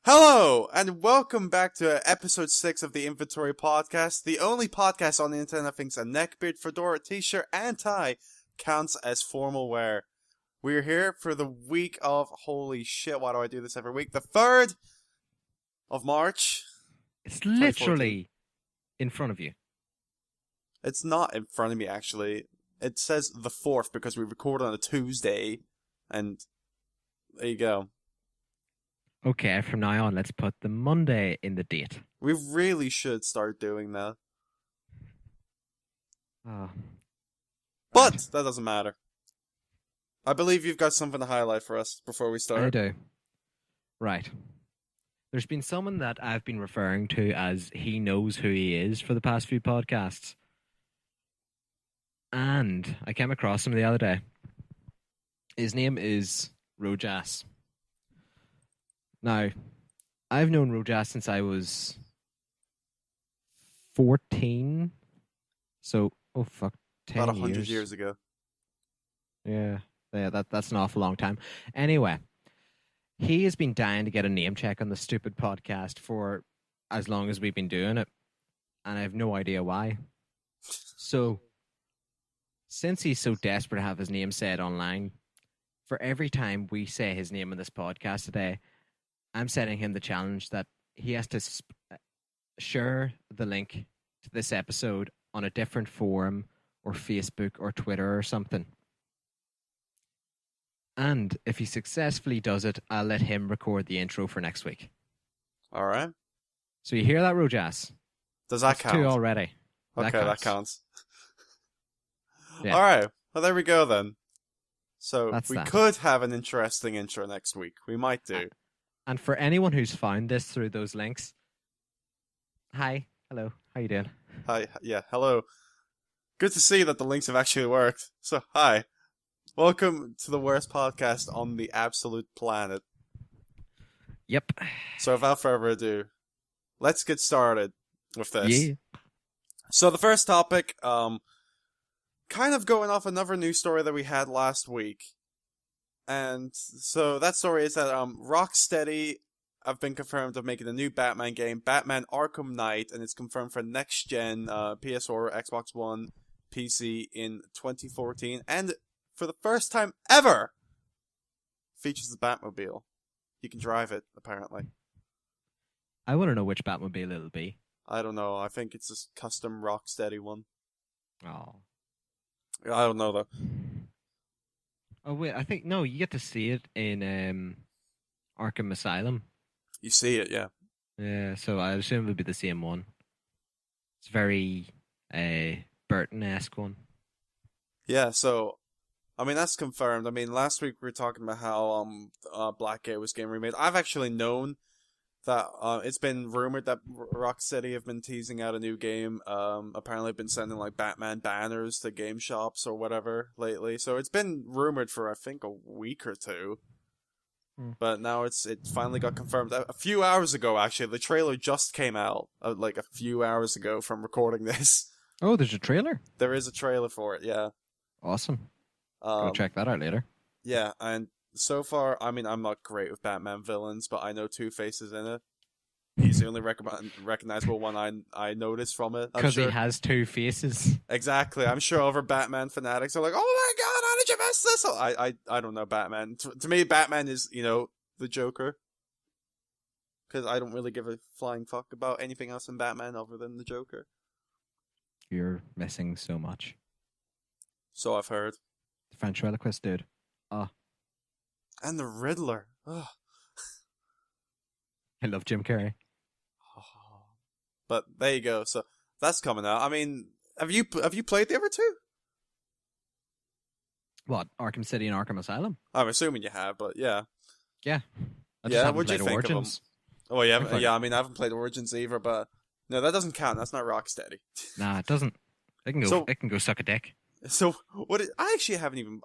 Hello, and welcome back to episode 6 of the Inventory Podcast, the only podcast on the internet that thinks a neckbeard, fedora, t-shirt, and tie counts as formal wear. We're here for the week of, holy shit, why do I do this every week? The 3rd of March. It's 2014. literally in front of you. It's not in front of me, actually. It says the 4th because we record on a Tuesday, and there you go. Okay, from now on, let's put the Monday in the date. We really should start doing that. Oh. But Right. that doesn't matter. I believe you've got something to highlight for us before we start. I do. Right. There's been someone that I've been referring to as he knows who he is for the past few podcasts. And I came across him the other day. His name is Rojas. Now, I've known Rojas since I was 14. So, 10 About 100 years ago. Yeah, that's an awful long time. Anyway, he has been dying to get a name check on the stupid podcast for as long as we've been doing it, and I have no idea why. So, since he's so desperate to have his name said online, for every time we say his name on this podcast today, I'm setting him the challenge that he has to share the link to this episode on a different forum or Facebook or Twitter or something. And if he successfully does it, I'll let him record the intro for next week. Alright. So you hear that, Rojas? Does that That's count? 2 already. Okay, that counts. Yeah. Alright, well there we go then. So, That's we that. could have an interesting intro next week. We might do. And for anyone who's found this through those links, hi, hello, how you doing? Hi, yeah, hello. Good to see that the links have actually worked. So, hi. Welcome to the worst podcast on the absolute planet. Yep. So, without further ado, let's get started with this. Yeah. So the first topic, kind of going off another news story that we had last week. And so that story is that Rocksteady have been confirmed of making a new Batman game, Batman Arkham Knight, and it's confirmed for next gen PS4, Xbox One, PC in 2014, and for the first time ever, features the Batmobile. You can drive it, apparently. I want to know which Batmobile it'll be. I don't know. I think it's a custom Rocksteady one. Oh. I don't know though. Oh wait, I think no, you get to see it in Arkham Asylum. You see it, yeah. Yeah, so I assume it'll be the same one. It's very Burton-esque one. Yeah, so I mean that's confirmed. I mean last week we were talking about how Blackgate was getting remade. I've actually known that it's been rumored that Rocksteady have been teasing out a new game. Apparently been sending like Batman banners to game shops or whatever lately. So it's been rumored for I think a week or two. But now it finally got confirmed a few hours ago. Actually, the trailer just came out like a few hours ago from recording this. Oh, there's a trailer. There is a trailer for it. Yeah. Awesome. Go check that out later. Yeah, and so far, I mean, I'm not great with Batman villains, but I know Two-Face is in it. He's the only recognizable one I noticed from it. Because he has two faces. Exactly. I'm sure other Batman fanatics are like, "Oh my god, how did you miss this?" So I don't know Batman. To me, Batman is, the Joker. Because I don't really give a flying fuck about anything else in Batman other than the Joker. You're missing so much. So I've heard. The ventriloquist dude. And the Riddler. Ugh. I love Jim Carrey. But there you go. So that's coming out. I mean, have you played the other two? What, Arkham City and Arkham Asylum? I'm assuming you have, but yeah. Yeah. I just Yeah, haven't what'd you played think of them? Origins. Oh, yeah, Okay. yeah. I mean, I haven't played Origins either, but no, that doesn't count. That's not Rocksteady. Nah, it doesn't. It can go suck a dick. So I actually haven't even.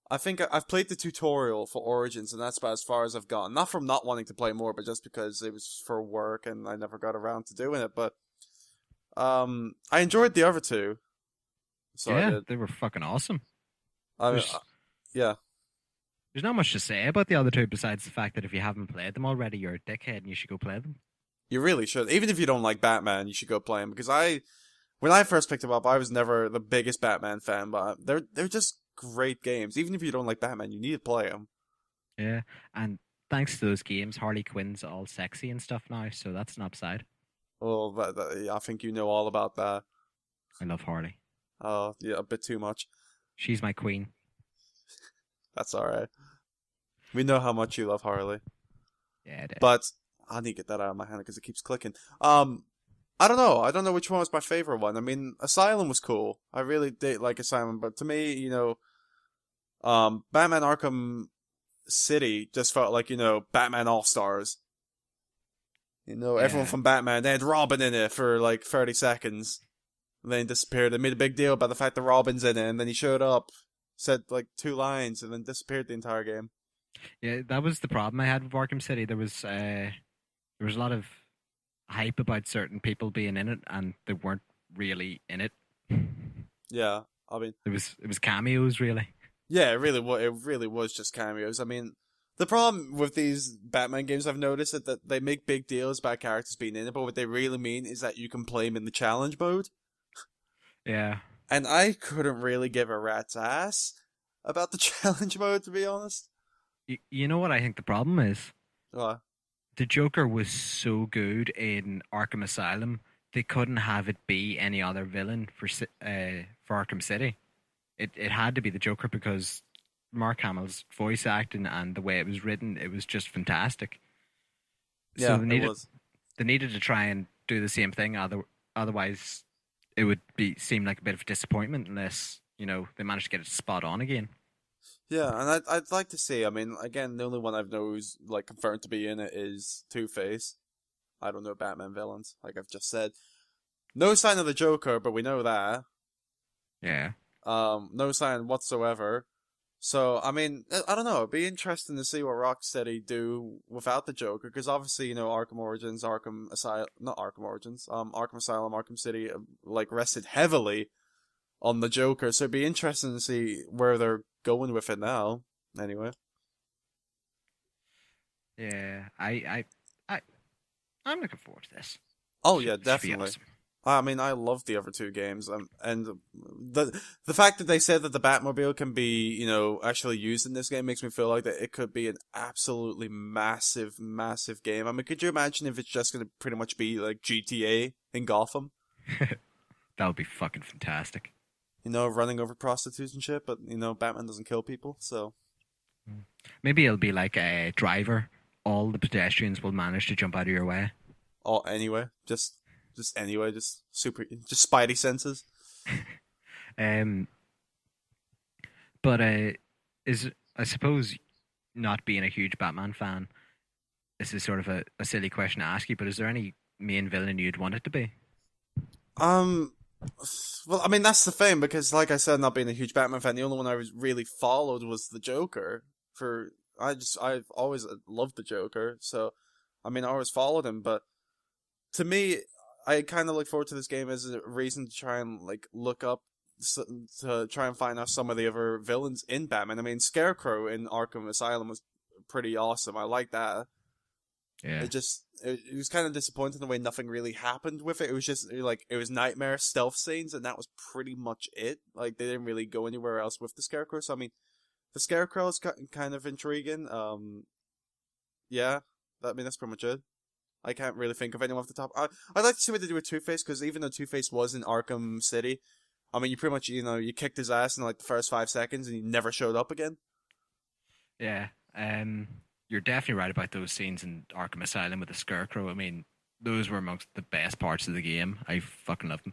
I think I've played the tutorial for Origins, and that's about as far as I've gone. Not from not wanting to play more, but just because it was for work and I never got around to doing it. But I enjoyed the other two. So I yeah, did. they were fucking awesome. I mean, There's- yeah. There's not much to say about the other two besides the fact that if you haven't played them already, you're a dickhead and you should go play them. You really should. Even if you don't like Batman, you should go play him because when I first picked them up, I was never the biggest Batman fan, but they're just great games. Even if you don't like Batman, you need to play them. Yeah, and thanks to those games, Harley Quinn's all sexy and stuff now, so that's an upside. Well, yeah, I think you know all about that. I love Harley. Oh, yeah, a bit too much. She's my queen. That's all right. We know how much you love Harley, Yeah, it is. but I need to get that out of my hand because it keeps clicking. I don't know. I don't know which one was my favorite one. I mean, Asylum was cool. I really did like Asylum, but to me, Batman Arkham City just felt like, Batman All Stars. Everyone Yeah, from Batman. They had Robin in it for like 30 seconds. And then he disappeared. They made a big deal about the fact that Robin's in it, and then he showed up, said like 2 lines, and then disappeared the entire game. yeah, that was the problem I had with Arkham City. There was a lot of hype about certain people being in it, and they weren't really in it. Yeah, I mean, It was cameos, really. yeah, it really was just cameos. I mean, the problem with these Batman games, I've noticed that they make big deals about characters being in it, but what they really mean is that you can play them in the challenge mode. Yeah, And I couldn't really give a rat's ass about the challenge mode, to be honest. you know what I think the problem is? Uh, The Joker was so good in Arkham Asylum, they couldn't have it be any other villain for Arkham City. It had to be the Joker because Mark Hamill's voice acting and the way it was written, it was just fantastic. So yeah, it was. they needed to try and do the same thing. Otherwise, it would be seem like a bit of a disappointment unless they managed to get it spot on again. Yeah, and I'd like to see. I mean, again, the only one I've know who's like confirmed to be in it is Two-Face. I don't know Batman villains, like I've just said. No sign of the Joker, but we know that. Yeah, No sign whatsoever. So, I mean, I don't know. It'd be interesting to see what Rocksteady do without the Joker, because obviously, Arkham Origins, Arkham Asylum, not Arkham Origins, Arkham Asylum, Arkham City, like rested heavily on the Joker. So it'd be interesting to see where they're going with it now. Anyway. yeah. I I'm looking forward to this. Oh yeah, Should be definitely. awesome. I mean, I love the other two games, and the fact that they said that the Batmobile can be, actually used in this game makes me feel like that it could be an absolutely massive, massive game. I mean, could you imagine if it's just going to pretty much be like GTA in Gotham? That would be fucking fantastic. Running over prostitutes and shit, but Batman doesn't kill people, so Maybe it'll be like a driver. All the pedestrians will manage to jump out of your way. anyway, just anyway, just super, just Spidey senses. Um, but is I suppose not being a huge Batman fan, this is sort of a silly question to ask you. But is there any main villain you'd want it to be? Um, well, I mean that's the thing because, like I said, not being a huge Batman fan, the only one I was really followed was the Joker. I've always loved the Joker, so I mean I always followed him. But to me, I kind of look forward to this game as a reason to try and like look up to try and find out some of the other villains in Batman. I mean, Scarecrow in Arkham Asylum was pretty awesome. I like that. Yeah, It was kind of disappointing the way nothing really happened with it. It was just like it was nightmare stealth scenes, and that was pretty much it. Like they didn't really go anywhere else with the Scarecrow. So I mean, the Scarecrow is kind of intriguing. Yeah, I mean that's pretty much it. I can't really think of anyone off the top. I'd like to see what they do with Two-Face because even though Two-Face was in Arkham City, I mean you pretty much you kicked his ass in like the first 5 seconds and he never showed up again. yeah. You're definitely right about those scenes in Arkham Asylum with the Scarecrow. I mean, those were amongst the best parts of the game. I fucking love them.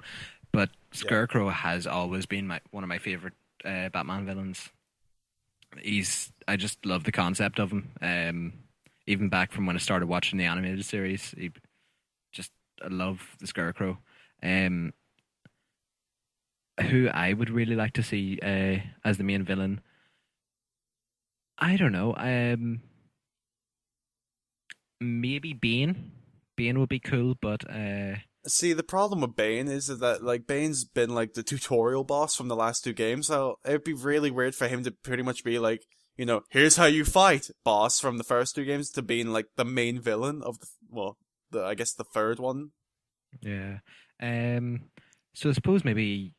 But Yeah. Scarecrow has always been one of my favorite Batman villains. I just love the concept of him. Even back from when I started watching the animated series, just I love the Scarecrow. Um, who I would really like to see as the main villain, I don't know. Maybe Bane. Bane would be cool, but See, the problem with Bane is that like Bane's been like the tutorial boss from the last two games, so it'd be really weird for him to pretty much be like here's how you fight, boss from the first two games to being like the main villain of I guess the third one. Yeah. Um. So I suppose maybe,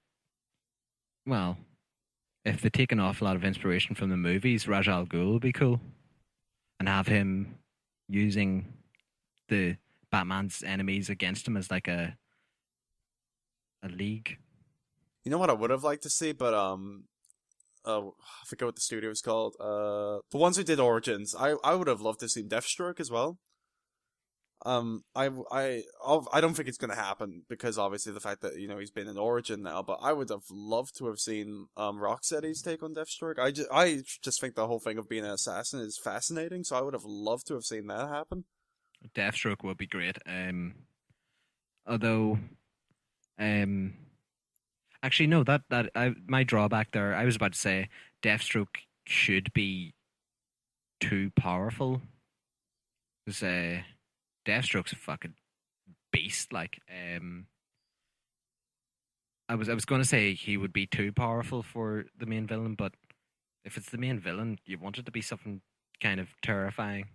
well, if they take an awful lot of inspiration from the movies, Raj Al Ghul would be cool, and have him using the Batman's enemies against him as like a league. You know what I would have liked to see, but I forget what the studio is called. The ones who did Origins, I would have loved to see Deathstroke as well. I don't think it's gonna happen because obviously the fact that he's been in Origin now, but I would have loved to have seen Rocksteady's take on Deathstroke. I just think the whole thing of being an assassin is fascinating, so I would have loved to have seen that happen. Deathstroke would be great. Although, um, actually, no. My drawback there. I was about to say Deathstroke should be too powerful. Because Deathstroke's a fucking beast. Like, I was going to say he would be too powerful for the main villain, but if it's the main villain, you want it to be something kind of terrifying.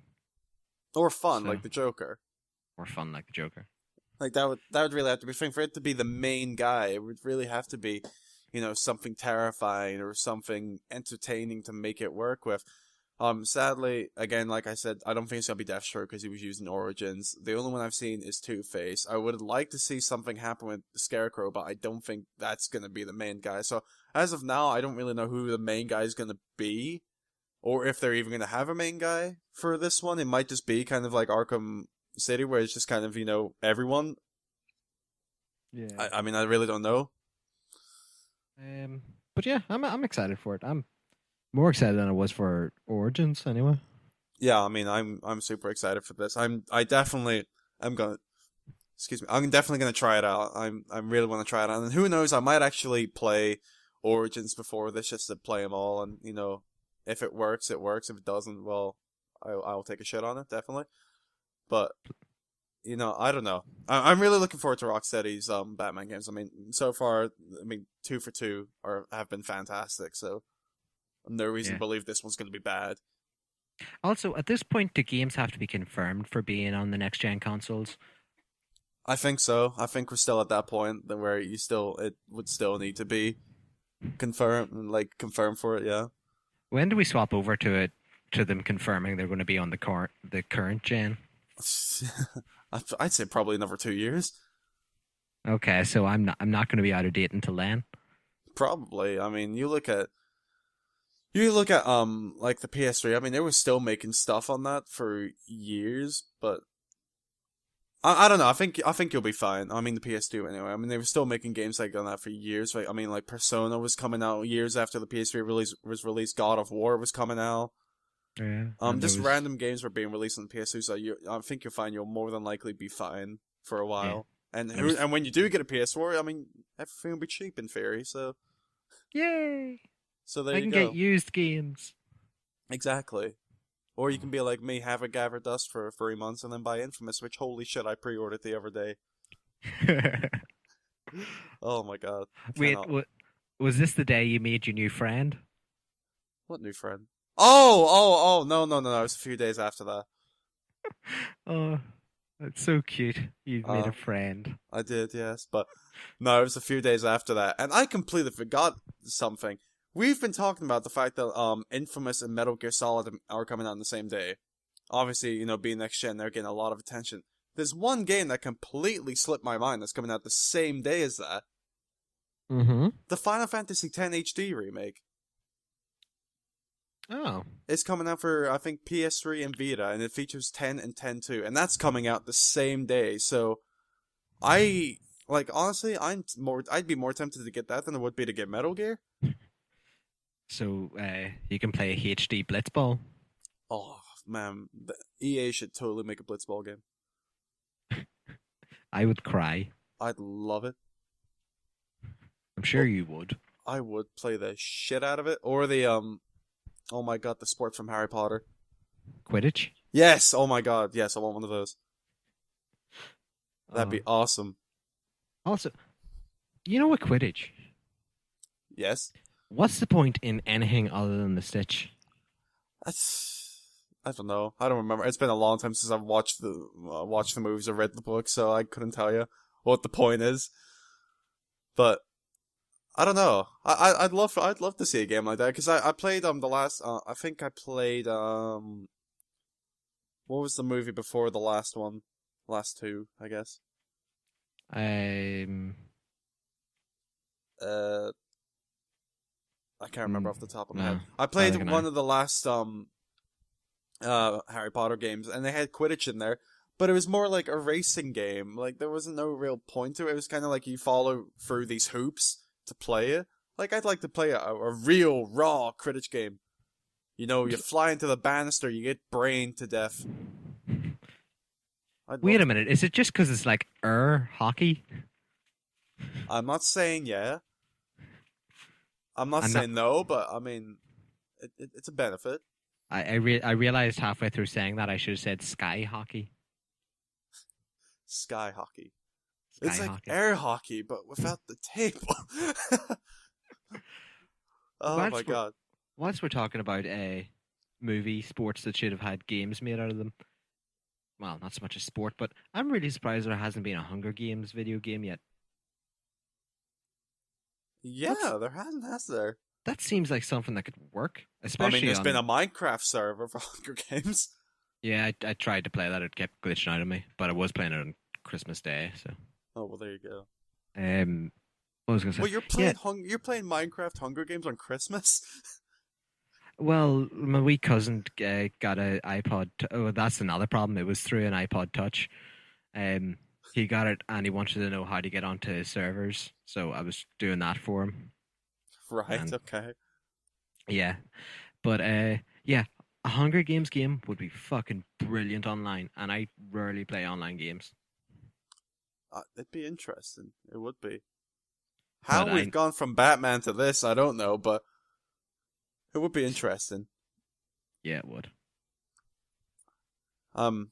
Or fun, So, like the Joker. or fun like the Joker. Like that would really have to be thing for it to be the main guy. It would really have to be, something terrifying or something entertaining to make it work with. Sadly, again, like I said, I don't think it's gonna be Deathstroke because he was using Origins. The only one I've seen is Two-Face. I would like to see something happen with Scarecrow, but I don't think that's gonna be the main guy. So as of now, I don't really know who the main guy is gonna be, or if they're even gonna have a main guy for this one. It might just be kind of like Arkham City, where it's just kind of everyone. Yeah. I mean, I really don't know. But yeah, I'm excited for it. I'm more excited than I was for Origins anyway. Yeah, I mean, I'm super excited for this. I definitely I'm gonna excuse me. I'm definitely gonna try it out. I'm really want to try it out, and who knows, I might actually play Origins before this just to play them all, and if it works, it works. If it doesn't, well, I'll take a shit on it definitely. But I don't know. I'm really looking forward to Rocksteady's Batman games. I mean, so far, I mean, 2 for 2 have been fantastic. So no reason to Yeah. believe this one's going to be bad. Also, at this point, do games have to be confirmed for being on the next gen consoles? I think so. I think we're still at that point where it would still need to be confirmed for it. Yeah. When do we swap over to them confirming they're going to be on the current gen? I'd say probably another 2 years. Okay, so I'm not going to be out of date until then. Probably. I mean, you look at like the PS3. I mean, they were still making stuff on that for years, but I don't know. I think you'll be fine. I mean, the PS2 anyway. I mean, they were still making games like on that for years. Like, I mean, like Persona was coming out years after the PS3 release was released. God of War was coming out. Yeah, and there Just was random games were being released on the PS2, so I think you'll find you'll more than likely be fine for a yeah, while. And there was and when you do get a PS4, I mean, everything will be cheap in theory. yay! So there I you can get go. used games. Exactly. Or you can be like me, have a gather dust for 3 months, and then buy Infamous, which holy shit, I pre-ordered the other day. Oh my god, Wait, cannot. was this the day you made your new friend? What new friend? Oh, no, no, no, no. It was a few days after that. Oh, that's so cute. You've made Uh, a friend. I did, yes, but no, it was a few days after that, and I completely forgot something. We've been talking about the fact that Infamous and Metal Gear Solid are coming out on the same day. Obviously, being next gen, they're getting a lot of attention. There's one game that completely slipped my mind that's coming out the same day as that. Mm-hmm. The Final Fantasy X HD remake. Oh, It's coming out for, I think, PS3 and Vita, and it features 10 and 10 too, and that's coming out the same day. So, honestly, I'd be more tempted to get that than I would be to get Metal Gear. so you can play HD Blitzball. Oh man, the EA should totally make a Blitzball game. I would cry. I'd love it. I'm sure Well, you would. I would play the shit out of it, or the oh my god, the sport from Harry Potter. Quidditch. Yes, oh my god, yes, I want one of those. That'd be Uh, awesome. Also, you know what Quidditch? Yes. What's the point in anything other than the stitch? I don't know. I don't remember. It's been a long time since I've watched the movies or read the book, so I couldn't tell you what the point is. But I don't know. I'd love to see a game like that because I played the last I think I played what was the movie before the last one? Last two, I guess. Um, Uh, I can't remember off the top of my head. no, I played neither can one I. of the last Harry Potter games, and they had Quidditch in there, but it was more like a racing game. Like there wasn't no real point to it. It was kind of like you follow through these hoops to play it. Like I'd like to play a real raw Quidditch game. You know, you fly into the banister, you get brained to death. I'd love Wait a to. minute, is it just because it's like hockey? I'm not saying yeah. I'm not I'm not. saying no, but I mean, it's a benefit. I realized halfway through saying that I should have said sky hockey. Sky hockey. Sky It's like hockey. air hockey, but without the table. Oh my Whilst we're god. whilst we're talking about movie sports that should have had games made out of them. Well, not so much a sport, but I'm really surprised there hasn't been a Hunger Games video game yet. That's Yeah, there hasn't, has there? that seems like something that could work, I mean, especially there's been on. a Minecraft server for Hunger Games. Yeah, I tried to play that. It kept glitching out of me, but I was playing it on Christmas Day. So, Oh well, there you go. what was I gonna Well, say? Yeah, you're playing Minecraft Hunger Games on Christmas. well, my wee cousin got a iPod. Oh, that's another problem. It was through an iPod Touch. Um, he got it and he wanted to know how to get onto his servers, so I was doing that for him. Right. And Okay. yeah, but yeah, a Hunger Games game would be fucking brilliant online, and I rarely play online games. It'd be interesting. It would be. But How we've gone from Batman to this, I don't know, but it would be interesting. yeah, it would. Um.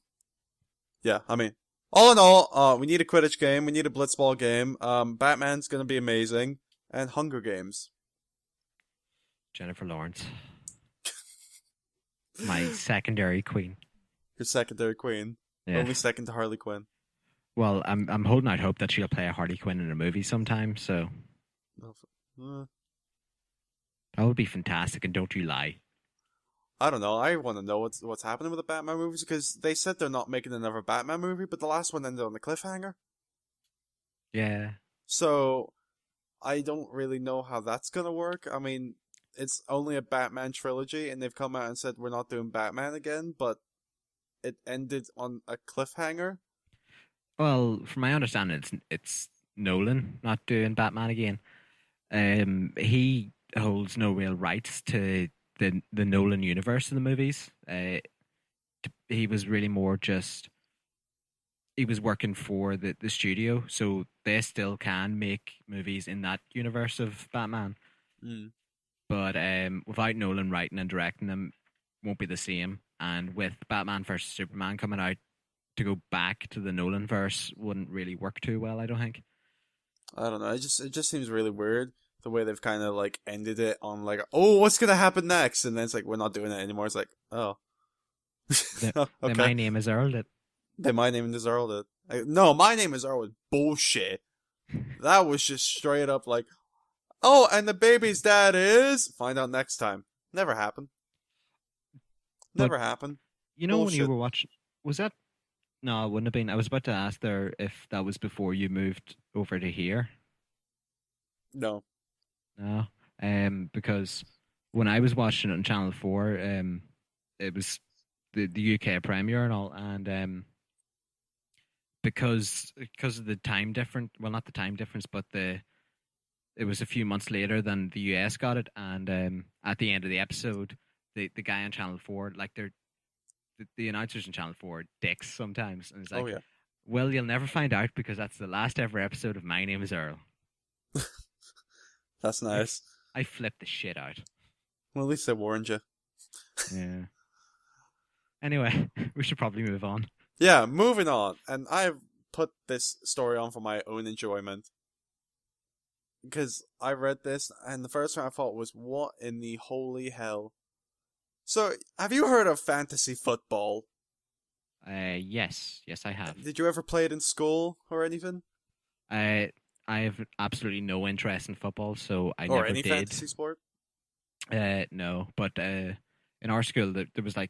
Yeah. I mean, all in all, we need a Quidditch game. We need a Blitzball game. Batman's gonna be amazing, and Hunger Games. Jennifer Lawrence, my secondary queen. Your secondary queen. Yeah. Only second to Harley Quinn. Well, I'm holding out hope that she'll play a Harley Quinn in a movie sometime. So Uh, that would be fantastic. And don't you lie. I don't know. I want to know what's happening with the Batman movies because they said they're not making another Batman movie, but the last one ended on a cliffhanger. Yeah. So I don't really know how that's gonna work. I mean, it's only a Batman trilogy, and they've come out and said we're not doing Batman again, but it ended on a cliffhanger. Well, from my understanding, it's Nolan not doing Batman again. He holds no real rights to the Nolan universe in the movies. He was really more just he was working for the studio, so they still can make movies in that universe of Batman. Mm. But without Nolan writing and directing them, won't be the same. And with Batman vs Superman coming out, to go back to the Nolan verse wouldn't really work too well. I don't think. I don't know. It just seems really weird the way they've kind of like ended it on like, oh, what's gonna happen next? And then it's like we're not doing it anymore. It's like, oh, okay. My name is Earl. That Then my name is Earl. No, my name is Earl. Was bullshit. That was just straight up like, oh, and the baby's dad is. Find out next time. Never happened. but Never happened. you know when you Bullshit. were watching, was that? No, it wouldn't have been. I was about to ask there if that was before you moved over to here. No. No, because when I was watching it on Channel Four, it was the UK premiere and all, and because of the time difference, well, not the time difference, but it was a few months later than the US got it, and at the end of the episode, the guy on Channel Four, like the announcers on Channel Four, are dicks sometimes, and it's Oh like, yeah. well, you'll never find out because that's the last ever episode of My Name Is Earl. That's I, nice. I flipped the shit out. Well, at least they warned you. Yeah. Anyway, we should probably move on. Yeah, moving on. And I've put this story on for my own enjoyment. Because I read this, and the first thing I thought was, what in the holy hell? So, have you heard of fantasy football? Yes, yes, I have. Did you ever play it in school or anything? I I have absolutely no interest in football, so I Or never any did. fantasy sport? No, but in our school there was like,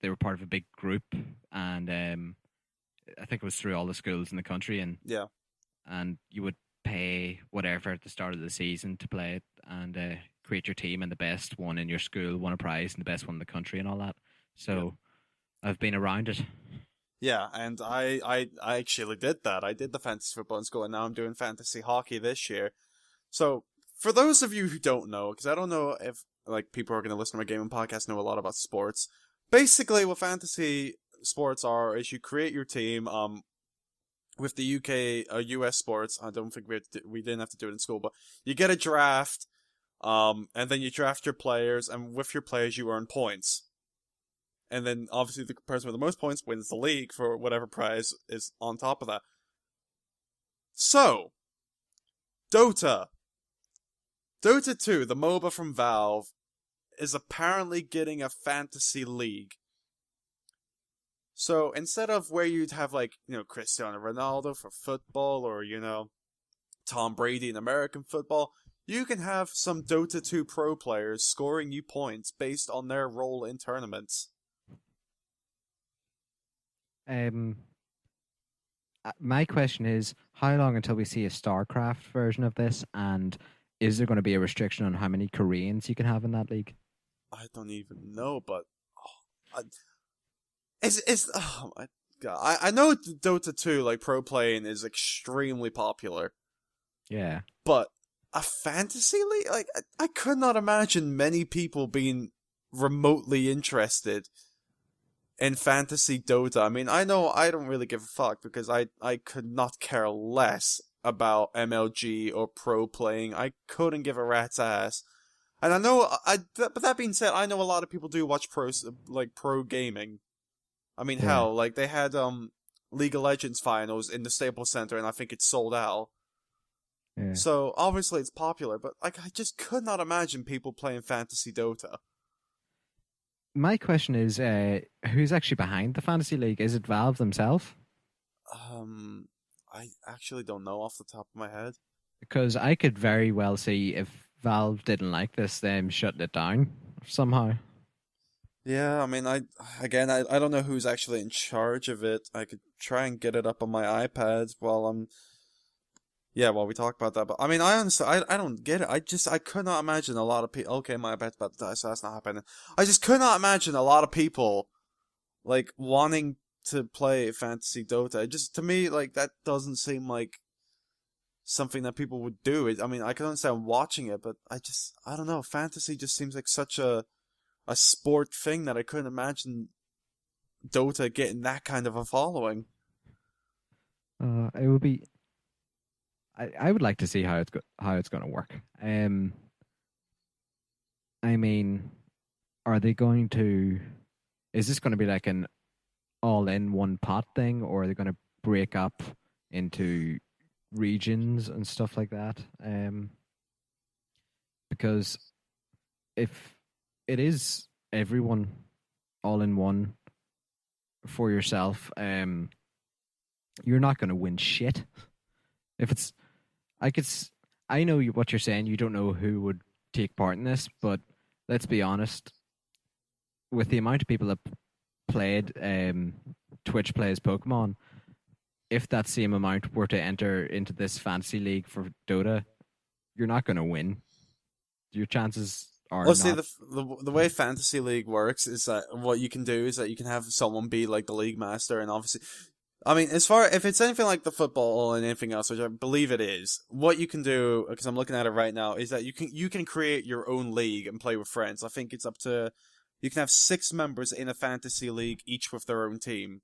they were part of a big group, and I think it was through all the schools in the country, Yeah. and you would pay whatever at the start of the season to play it, and create your team, and the best one in your school won a prize, and the best one in the country, and all that. Yeah. So I've been around it. Yeah, and I actually did that. I did the fantasy football in school, and now I'm doing fantasy hockey this year. So, for those of you who don't know, because I don't know if like people who are going to listen to my gaming podcast know a lot about sports. Basically, what fantasy sports are is you create your team. With the UK, US sports, I don't think we didn't have to do it in school, but you get a draft, and then you draft your players, and with your players you earn points. And then obviously the person with the most points wins the league for whatever prize is on top of that. So, Dota. Dota 2, the MOBA from Valve, is apparently getting a fantasy league. So instead of where you'd have like, Cristiano Ronaldo for football or, Tom Brady in American football, you can have some Dota 2 pro players scoring you points based on their role in tournaments. Um, my question is, how long until we see a StarCraft version of this, and is there going to be a restriction on how many Koreans you can have in that league? I don't even know, but it's oh my god. I know Dota 2 like pro playing is extremely popular, Yeah. but a fantasy league, like I could not imagine many people being remotely interested in fantasy Dota. I mean, I know I don't really give a fuck because I could not care less about MLG or pro playing. I couldn't give a rat's ass. And I know but that being said, I know a lot of people do watch pro gaming. I mean, Yeah. hell, like they had League of Legends finals in the Staples Center, and I think it's sold out. Yeah. So obviously it's popular, but like I just could not imagine people playing fantasy Dota. My question is, who's actually behind the fantasy league? Is it Valve themselves? I actually don't know off the top of my head. Because I could very well see, if Valve didn't like this, them shutting it down somehow. Yeah, I mean, I don't know who's actually in charge of it. I could try and get it up on my iPad while we talk about that. But I mean, I honestly, I don't get it. I could not imagine a lot of people. Okay, my iPad's about to die, so that's not happening. I just could not imagine a lot of people like wanting to play fantasy Dota. It just to me, like that doesn't seem like something that people would do. I mean, I can understand watching it, but I don't know. Fantasy just seems like such a sport thing that I couldn't imagine Dota getting that kind of a following. It would be. I would like to see how it's going to work. I mean, are they going to? Is this going to be like an all-in one pot thing, or are they going to break up into regions and stuff like that? Because if it is everyone all in one for yourself, you're not going to win shit. If it's, I could, I know what you're saying. You don't know who would take part in this, but let's be honest. With the amount of people that played Twitch plays Pokemon, if that same amount were to enter into this fantasy league for Dota, you're not going to win. Your chances are Well, not. see, the way Fantasy League works is that what you can do is that you can have someone be like the league master, and obviously, I mean, if it's anything like the football and anything else, which I believe it is, what you can do, because I'm looking at it right now, is that you can create your own league and play with friends. I think it's up to you can have 6 members in a fantasy league, each with their own team.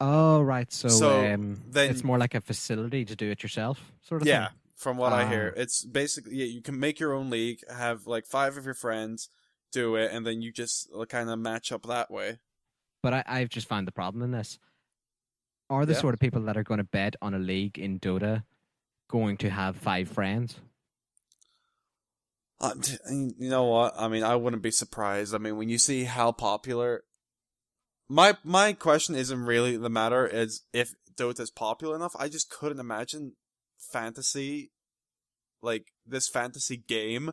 Oh, right. So Then, it's more like a facility to do it yourself, sort of thing. yeah, from what I hear, it's basically you can make your own league, have like 5 of your friends do it, and then you just kind of match up that way. But I've just found the problem in this. Are the Yeah. sort of people that are going to bet on a league in Dota going to have 5 friends? You know what? I mean, I wouldn't be surprised. I mean, when you see how popular, my question isn't really the matter is if Dota is popular enough. I just couldn't imagine fantasy, like this fantasy game,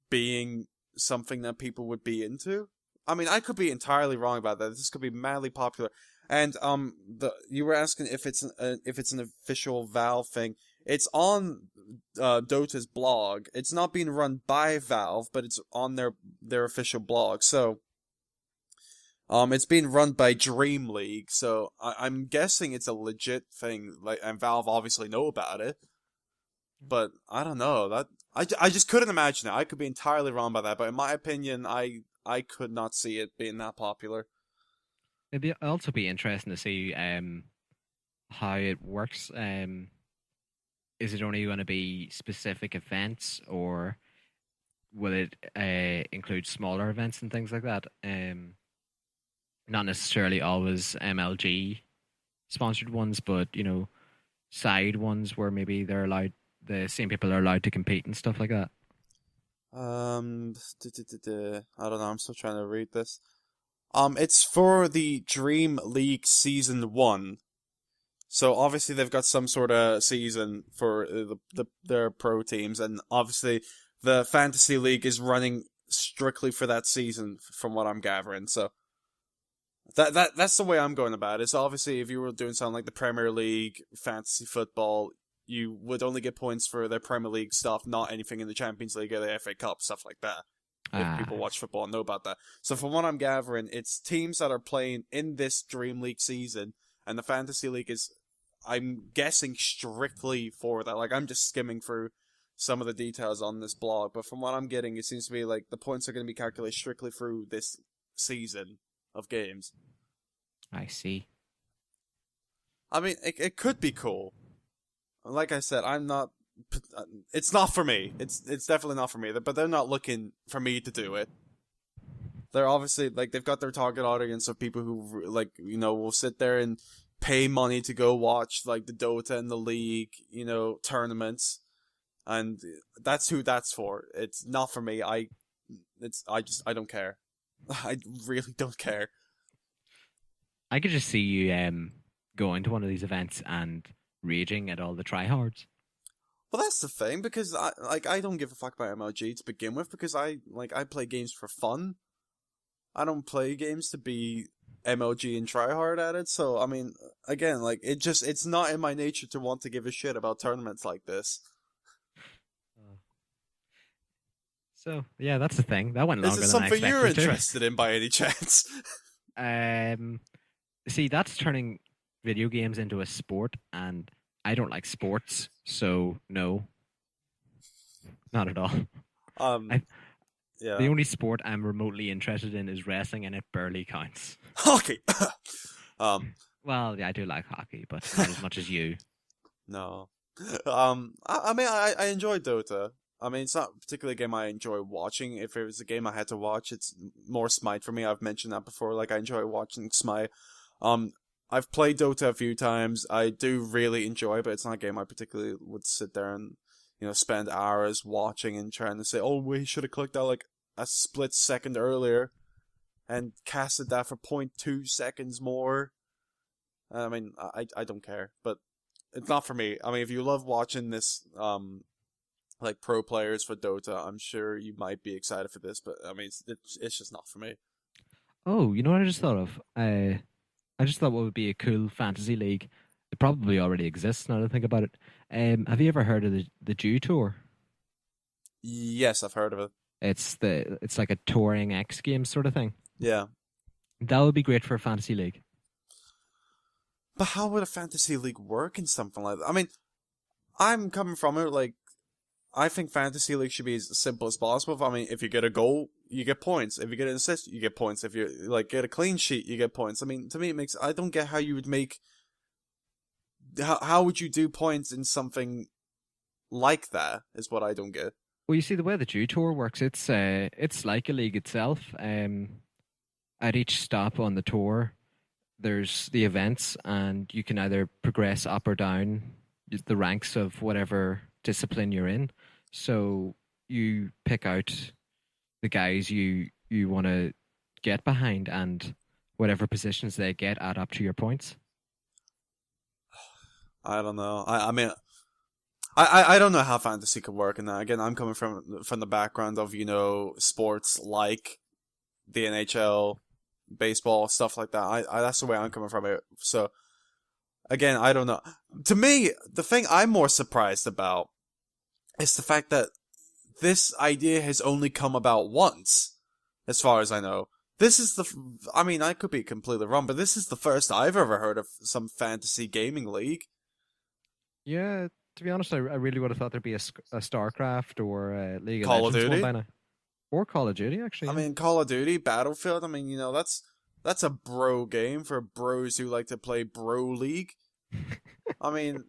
being something that people would be into. I mean, I could be entirely wrong about that. This could be madly popular. And the you were asking if it's an official Valve thing. It's on Dota's blog. It's not being run by Valve, but it's on their official blog. So it's being run by Dream League. So I'm guessing it's a legit thing. Like, and Valve obviously know about it. But I don't know that I just couldn't imagine it. I could be entirely wrong by that, but in my opinion, I could not see it being that popular. It'd also be interesting to see how it works. Is it only going to be specific events, or will it include smaller events and things like that? Not necessarily always MLG sponsored ones, but side ones where maybe the same people are allowed to compete and stuff like that. I don't know. I'm still trying to read this. It's for the Dream League Season 1. So obviously they've got some sort of season for their pro teams, and obviously the Fantasy League is running strictly for that season, from what I'm gathering. So that's the way I'm going about it. It's obviously if you were doing something like the Premier League, fantasy football, you would only get points for their Premier League stuff, not anything in the Champions League or the FA Cup, stuff like that. If Ah, people watch football and know about that. So from what I'm gathering, it's teams that are playing in this Dream League season, and the Fantasy League is, I'm guessing, strictly for that. Like, I'm just skimming through some of the details on this blog, but from what I'm getting, it seems to be like the points are going to be calculated strictly through this season of games. I see. I mean, it could be cool. Like I said, I'm not. It's not for me. It's definitely not for me. But they're not looking for me to do it. They're obviously like they've got their target audience of people who like will sit there and pay money to go watch like the Dota and the League tournaments, and that's who that's for. It's not for me. I don't care. I really don't care. I could just see you going to one of these events and raging at all the tryhards. Well, that's the thing because I don't give a fuck about MLG to begin with because I play games for fun. I don't play games to be MLG and try hard at it. So I mean, again, like it's not in my nature to want to give a shit about tournaments like this. Uh, So yeah, that's the thing. That went Is it longer than I something you're expected to. interested in by any chance? Um, See, that's turning video games into a sport, and I don't like sports, so no, not at all. um, I, the yeah, only sport I'm remotely interested in is wrestling, and it barely counts. hockey. um, Well, yeah, I do like hockey, but not as much as you. no. I mean, I enjoy Dota. I mean, it's not particularly a game I enjoy watching. If it was a game I had to watch, it's more Smite for me. I've mentioned that before. Like, I enjoy watching Smite. Um, I've played Dota a few times. I do really enjoy it, but it's not a game I particularly would sit there and, spend hours watching and trying to say, oh, we should have clicked that like a split second earlier and casted that for 0.2 seconds more. I mean, I don't care, but it's not for me. I mean, if you love watching this, like pro players for Dota, I'm sure you might be excited for this, but I mean, it's just not for me. Oh, you know what I just thought of? I just thought what would be a cool fantasy league. It probably already exists now that I think about it. Have you ever heard of the Jew Tour? Yes, I've heard of it. It's like a touring X Games sort of thing. Yeah. That would be great for a fantasy league. But how would a fantasy league work in something like that? I mean, I'm coming from it like I think fantasy league should be as simple as possible. I mean, if you get a goal, you get points. If you get an assist, you get points. If you like get a clean sheet, you get points. I mean, to me, it makes. I don't get how you would make. How would you do points in something like that? Is what I don't get. Well, you see, the way the Jew Tour works, it's like a league itself. At each stop on the tour, there's the events, and you can either progress up or down the ranks of whatever discipline you're in. So you pick out the guys you want to get behind, and whatever positions they get add up to your points. I don't know. I mean, I don't know how fantasy could work in that. Again, I'm coming from the background of, sports like the NHL, baseball, stuff like that. I that's the way I'm coming from it. So again, I don't know. To me, the thing I'm more surprised about is the fact that this idea has only come about once, as far as I know. This is I mean, I could be completely wrong, but this is the first I've ever heard of some fantasy gaming league. Yeah, to be honest, I really would have thought there'd be a StarCraft or a League of Call of Legends one Duty. by now, or Call of Duty actually. I Yeah, mean, Call of Duty, Battlefield. I mean, that's a bro game for bros who like to play bro league. I mean,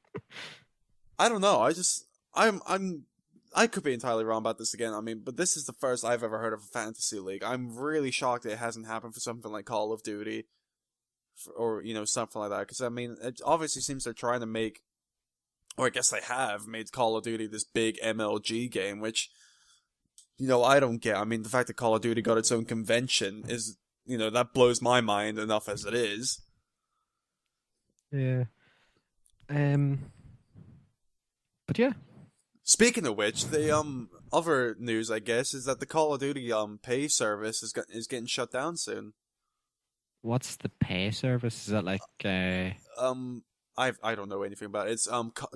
I don't know. I could be entirely wrong about this again. I mean, but this is the first I've ever heard of a fantasy league. I'm really shocked it hasn't happened for something like Call of Duty, or something like that. Because I mean, it obviously seems they're trying to make, or I guess they have made Call of Duty this big MLG game, which I don't get. I mean, the fact that Call of Duty got its own convention is, that blows my mind enough as it is. yeah. Um, but yeah, Speaking of which, the other news I guess is that the Call of Duty pay service is getting shut down soon. what's the pay service? Is that like Um, I don't know anything about it. It's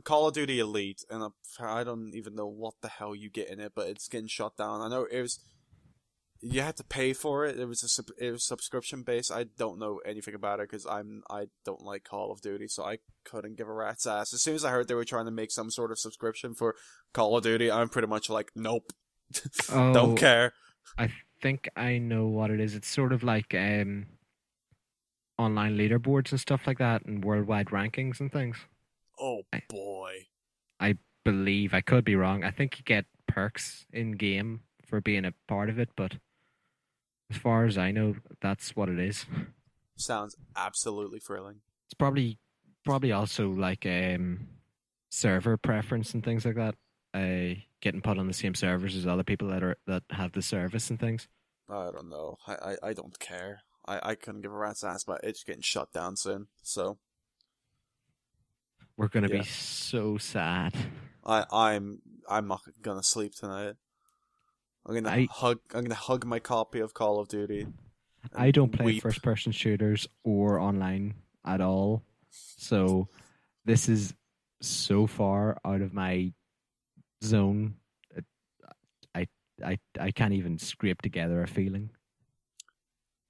Call of Duty Elite, and I don't even know what the hell you get in it, but it's getting shut down. I know you had to pay for it. It was subscription based. I don't know anything about it because I don't like Call of Duty, so I couldn't give a rat's ass. As soon as I heard they were trying to make some sort of subscription for Call of Duty, I'm pretty much like, nope, don't oh, care. I think I know what it is. It's sort of like online leaderboards and stuff like that, and worldwide rankings and things. Oh I, boy. I believe I could be wrong. I think you get perks in game for being a part of it, but as far as I know, that's what it is. Sounds absolutely thrilling. It's probably also like server preference and things like that. Getting put on the same servers as other people that have the service and things. I don't know. I don't care. I couldn't give a rat's ass, but it's getting shut down soon. So We're gonna be yeah, so sad. I'm not gonna sleep tonight. I I'm gonna hug my copy of Call of Duty I and don't play weep. first person shooters or online at all. So this is so far out of my zone. It- I I can't even scrape together a feeling.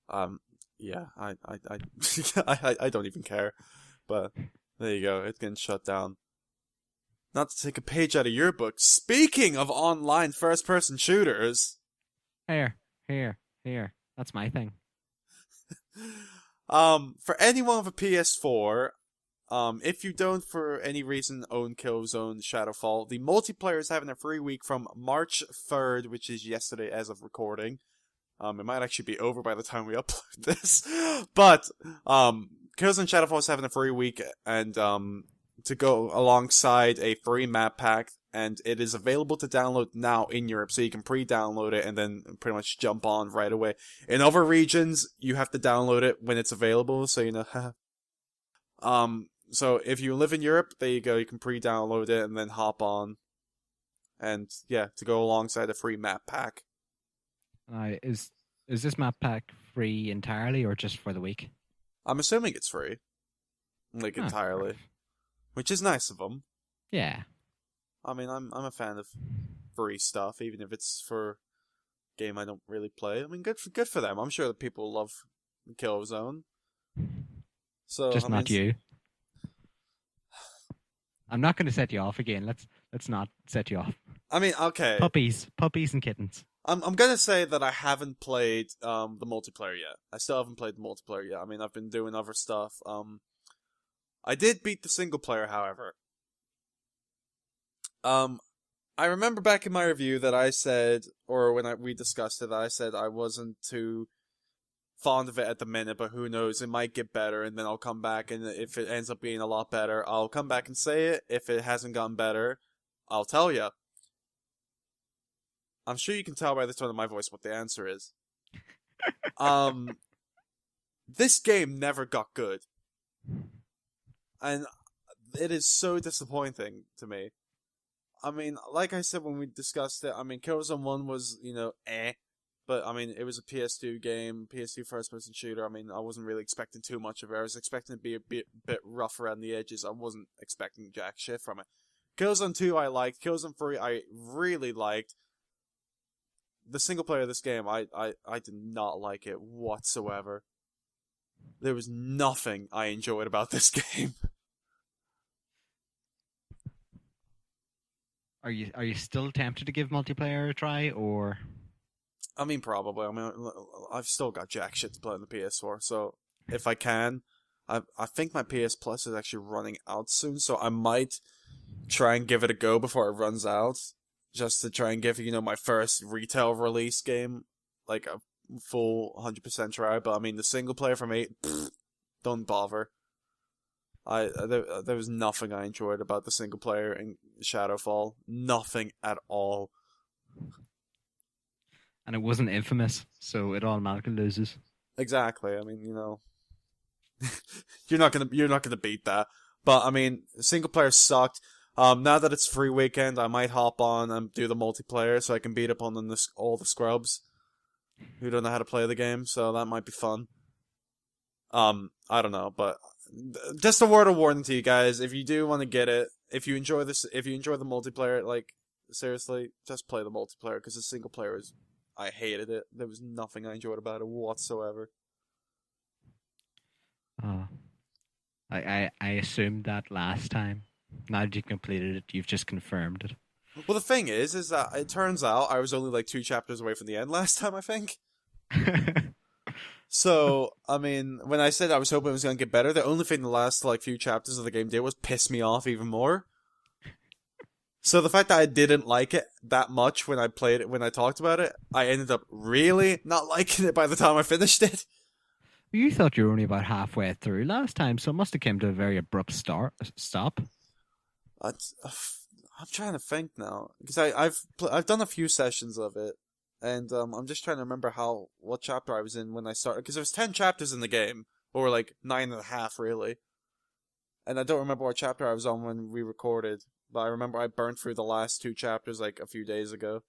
Um, yeah, I don't even care. But there you go. It's getting shut down. Not to take a page out of your book. Speaking of online first-person shooters, Here, here. That's my thing. for anyone with a PS4, if you don't for any reason own Killzone Shadowfall, the multiplayer is having a free week from March 3rd, which is yesterday as of recording. It might actually be over by the time we upload this, but Killzone Shadowfall is having a free week, and to go alongside a free map pack, and it is available to download now in Europe, so you can pre-download it and then pretty much jump on right away. In other regions, you have to download it when it's available, so so if you live in Europe, there you go, you can pre-download it and then hop on, and yeah, to go alongside a free map pack. Is this map pack free entirely or just for the week? I'm assuming it's free, like Oh, entirely, which is nice of them. yeah. I mean, I'm a fan of free stuff, even if it's for a game I don't really play. I mean, good for them. I'm sure that people love Killzone. So I Just mean, not you. I'm not going to set you off again. Let's not set you off. Okay. Puppies and kittens. I'm gonna say that I haven't played the multiplayer yet. I still haven't played the multiplayer yet. I mean, I've been doing other stuff. I did beat the single player, however. Um, I remember back in my review that I said, or when we discussed it, I said I wasn't too fond of it at the minute, but who knows, it might get better, and then I'll come back, and if it ends up being a lot better, I'll come back and say it. If it hasn't gotten better, I'll tell you. I'm sure you can tell by the tone of my voice what the answer is. Um, this game never got good, and it is so disappointing to me. I mean, like I said when we discussed it, I mean, Killzone 1 was, but I mean, it was a PS2 game, PS2 first person shooter. I mean, I wasn't really expecting too much of it. I was expecting it to be a bit rough around the edges. I wasn't expecting jack shit from it. Killzone 2 I liked. Killzone 3 I really liked. The single player of this game, I did not like it whatsoever. There was nothing I enjoyed about this game. Are you still tempted to give multiplayer a try, or I mean, probably. I mean, I've still got jack shit to play on the PS4, so if I can, I think my PS Plus is actually running out soon, so I might try and give it a go before it runs out, just to try and give my first retail release game like a full 100% try. But I mean, the single player from 8, don't bother. There was nothing I enjoyed about the single player in Shadowfall. Nothing at all. and it wasn't Infamous, so it automatically loses. Exactly. I mean, you're not gonna beat that. But I mean, single player sucked. Now that it's free weekend, I might hop on and do the multiplayer so I can beat up on all the scrubs who don't know how to play the game. So that might be fun. I don't know, but just a word of warning to you guys: if you do want to get it, if you enjoy the multiplayer, like seriously, just play the multiplayer because the single player is. I hated it. There was nothing I enjoyed about it whatsoever. Oh, I assumed that last time. Now that you've completed it, you've just confirmed it. Well, the thing is that it turns out I was only like 2 chapters away from the end last time, I think. So, I mean, when I said I was hoping it was going to get better, the only thing the last like few chapters of the game did was piss me off even more. So the fact that I didn't like it that much when I played it, when I talked about it, I ended up really not liking it by the time I finished it. You thought you were only about halfway through last time, so it must have come to a very abrupt stop. I'm trying to think now because I've done a few sessions of it, and I'm just trying to remember what chapter I was in when I started because there was 10 chapters in the game, or like 9.5 really, and I don't remember what chapter I was on when we recorded, but I remember I burned through the last 2 chapters like a few days ago,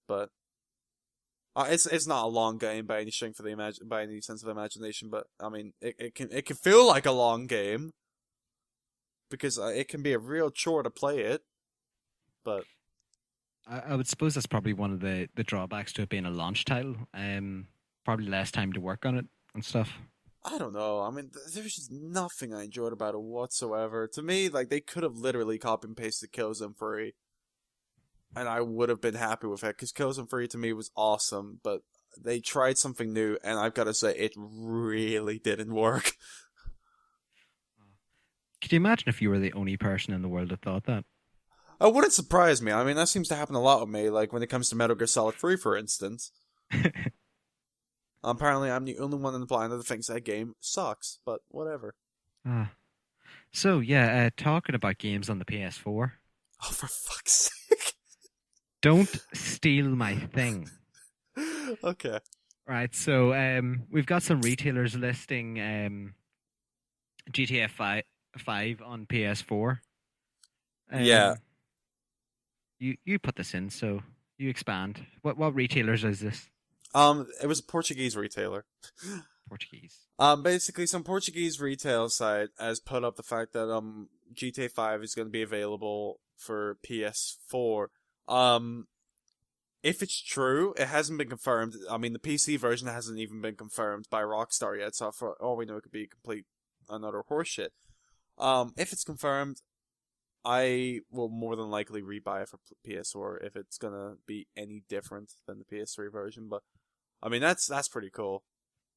but it's not a long game by any strength of the by any sense of imagination, but I mean it can feel like a long game because it can be a real chore to play it, but. I would suppose that's probably one of the drawbacks to it being a launch title. Probably less time to work on it and stuff. I don't know. I mean, there's just nothing I enjoyed about it whatsoever. To me, like, they could have literally copy and pasted Killzone 3, and I would have been happy with it, because Killzone 3 to me was awesome, but they tried something new, and I've got to say, it really didn't work. Could you imagine if you were the only person in the world that thought that? It wouldn't surprise me. I mean, that seems to happen a lot with me, like when it comes to Metal Gear Solid 3, for instance. Apparently, I'm the only one in the planet that thinks that game sucks, but whatever. Ah. So, yeah, talking about games on the PS4. Oh, for fuck's sake. Don't steal my thing. Okay. Right, so we've got some retailers listing GTA 5 on PS4. Yeah. You put this in, so you expand. What retailers is this? It was a Portuguese retailer. Portuguese. Basically, some Portuguese retail site has put up the fact that GTA 5 is going to be available for PS4. If it's true, it hasn't been confirmed. I mean, the PC version hasn't even been confirmed by Rockstar yet, so for all we know, it could be complete another horseshit. If it's confirmed, I will more than likely rebuy it for PS4 if it's gonna be any different than the PS3 version. But I mean, that's pretty cool.